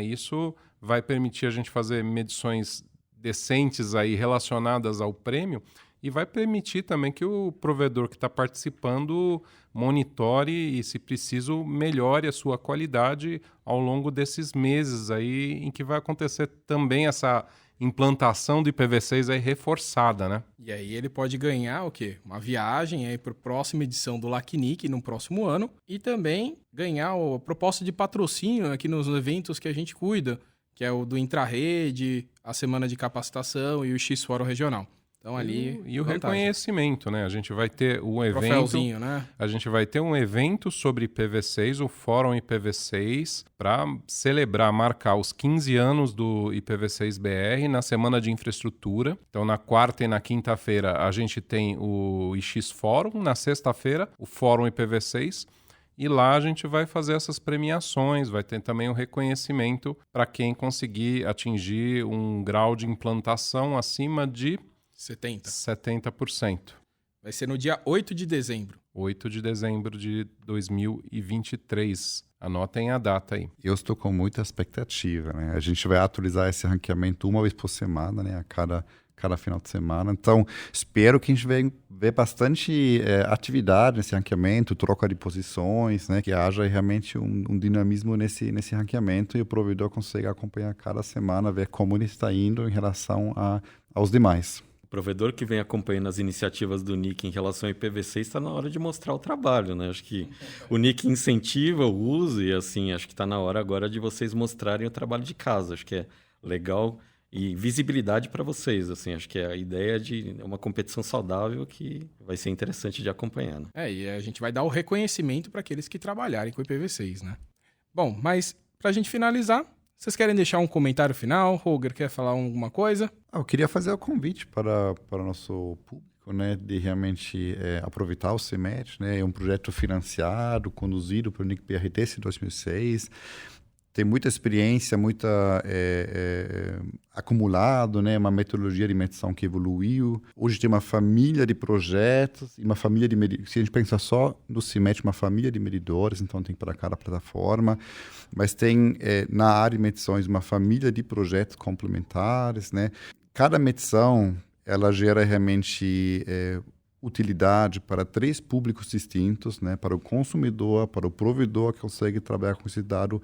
Isso vai permitir a gente fazer medições decentes aí relacionadas ao prêmio e vai permitir também que o provedor que está participando monitore e, se preciso, melhore a sua qualidade ao longo desses meses aí em que vai acontecer também essa implantação do IPv6 aí reforçada, né? E aí ele pode ganhar o quê? Uma viagem aí para a próxima edição do LACNIC no próximo ano e também ganhar a proposta de patrocínio aqui nos eventos que a gente cuida, que é o do Intrarede, a Semana de Capacitação e o X-Fórum Regional. Então ali e o reconhecimento, né? A gente vai ter um evento, troféuzinho, né? A gente vai ter um evento sobre IPv6, o Fórum IPv6, para celebrar, marcar os 15 anos do IPv6 BR na Semana de Infraestrutura. Então, na quarta e na quinta-feira, a gente tem o X Fórum, na sexta-feira, o Fórum IPv6. E lá a gente vai fazer essas premiações, vai ter também um reconhecimento para quem conseguir atingir um grau de implantação acima de 70%. Vai ser no dia 8 de dezembro. 8 de dezembro de 2023. Anotem a data aí. Eu estou com muita expectativa, né? A gente vai atualizar esse ranqueamento uma vez por semana, né? A cada final de semana. Então, espero que a gente vê bastante atividade nesse ranqueamento, troca de posições, né? Que haja realmente um dinamismo nesse ranqueamento e o provedor consiga acompanhar cada semana, ver como ele está indo em relação aos demais. O provedor que vem acompanhando as iniciativas do NIC em relação ao IPv6 está na hora de mostrar o trabalho, né? Acho que o NIC incentiva o uso e, assim, acho que está na hora agora de vocês mostrarem o trabalho de casa. Acho que é legal e visibilidade para vocês, assim. Acho que é a ideia de uma competição saudável que vai ser interessante de acompanhar, né? E a gente vai dar o reconhecimento para aqueles que trabalharem com IPv6, né? Bom, mas para a gente finalizar, vocês querem deixar um comentário final? Holger, quer falar alguma coisa? Eu queria fazer o convite para o nosso público, né, de realmente aproveitar o CIMET, né? É um projeto financiado, conduzido pelo NIC-BR desde 2006. Tem muita experiência, acumulado, né? Uma metodologia de medição que evoluiu. Hoje tem uma família de projetos e uma família de medidores. Se a gente pensar só no CIMET, uma família de medidores, então tem para cada plataforma. Mas tem, na área de medições, uma família de projetos complementares, né? Cada medição, ela gera realmente utilidade para 3 públicos distintos, né? Para o consumidor, para o provedor que consegue trabalhar com esse dado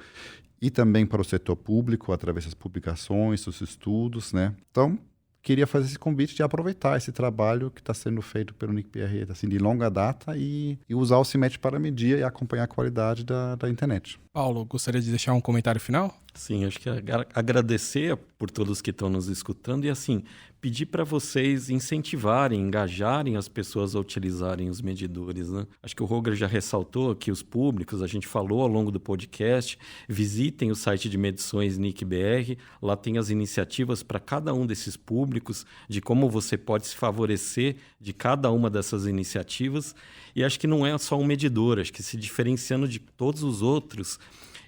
e também para o setor público, através das publicações, dos estudos, né? Então, queria fazer esse convite de aproveitar esse trabalho que está sendo feito pelo NIC-BR, assim, de longa data e usar o CIMET para medir e acompanhar a qualidade da internet. Paulo, gostaria de deixar um comentário final? Sim, acho que agradecer por todos que estão nos escutando e, assim, pedir para vocês incentivarem, engajarem as pessoas a utilizarem os medidores, né? Acho que o Holger já ressaltou que os públicos, a gente falou ao longo do podcast, visitem o site de medições NIC-BR, lá tem as iniciativas para cada um desses públicos, de como você pode se favorecer de cada uma dessas iniciativas. E acho que não é só um medidor, acho que se diferenciando de todos os outros,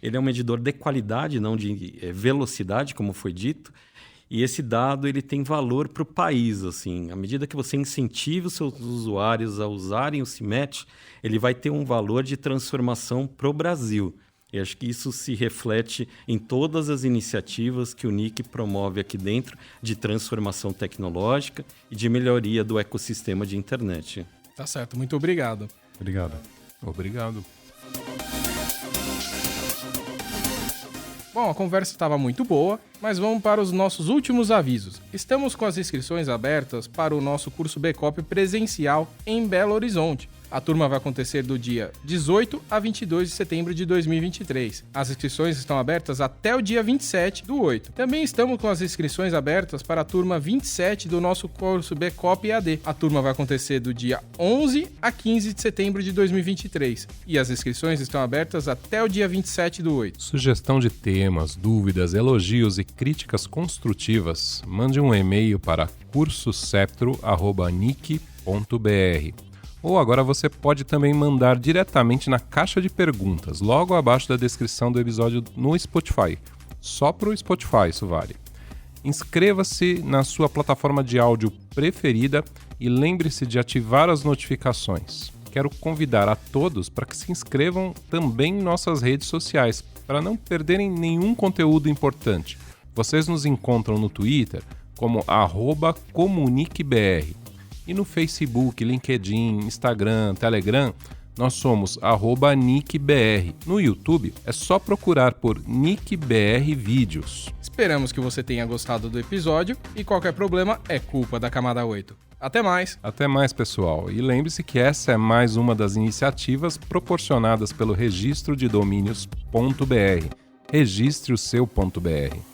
ele é um medidor de qualidade, não de velocidade, como foi dito. E esse dado ele tem valor para o país. Assim. À medida que você incentiva os seus usuários a usarem o CIMET, ele vai ter um valor de transformação para o Brasil. E acho que isso se reflete em todas as iniciativas que o NIC promove aqui dentro de transformação tecnológica e de melhoria do ecossistema de internet. Tá certo, muito obrigado. Obrigado. Obrigado. Bom, a conversa estava muito boa, mas vamos para os nossos últimos avisos. Estamos com as inscrições abertas para o nosso curso BCOP presencial em Belo Horizonte. A turma vai acontecer do dia 18 a 22 de setembro de 2023. As inscrições estão abertas até o dia 27 do 8. Também estamos com as inscrições abertas para a turma 27 do nosso curso BCOP EAD. A turma vai acontecer do dia 11 a 15 de setembro de 2023. E as inscrições estão abertas até o dia 27 do 8. Sugestão de temas, dúvidas, elogios e críticas construtivas, mande um e-mail para cursocetro@nic.br. Ou agora você pode também mandar diretamente na caixa de perguntas, logo abaixo da descrição do episódio no Spotify. Só para o Spotify isso vale. Inscreva-se na sua plataforma de áudio preferida e lembre-se de ativar as notificações. Quero convidar a todos para que se inscrevam também em nossas redes sociais, para não perderem nenhum conteúdo importante. Vocês nos encontram no Twitter como @comuniquebr E no Facebook, LinkedIn, Instagram, Telegram, nós somos @NickBR. No YouTube, é só procurar por NickBR Vídeos. Esperamos que você tenha gostado do episódio e qualquer problema é culpa da Camada 8. Até mais! Até mais, pessoal. E lembre-se que essa é mais uma das iniciativas proporcionadas pelo Registro de Domínios.br. Registre o seu .br.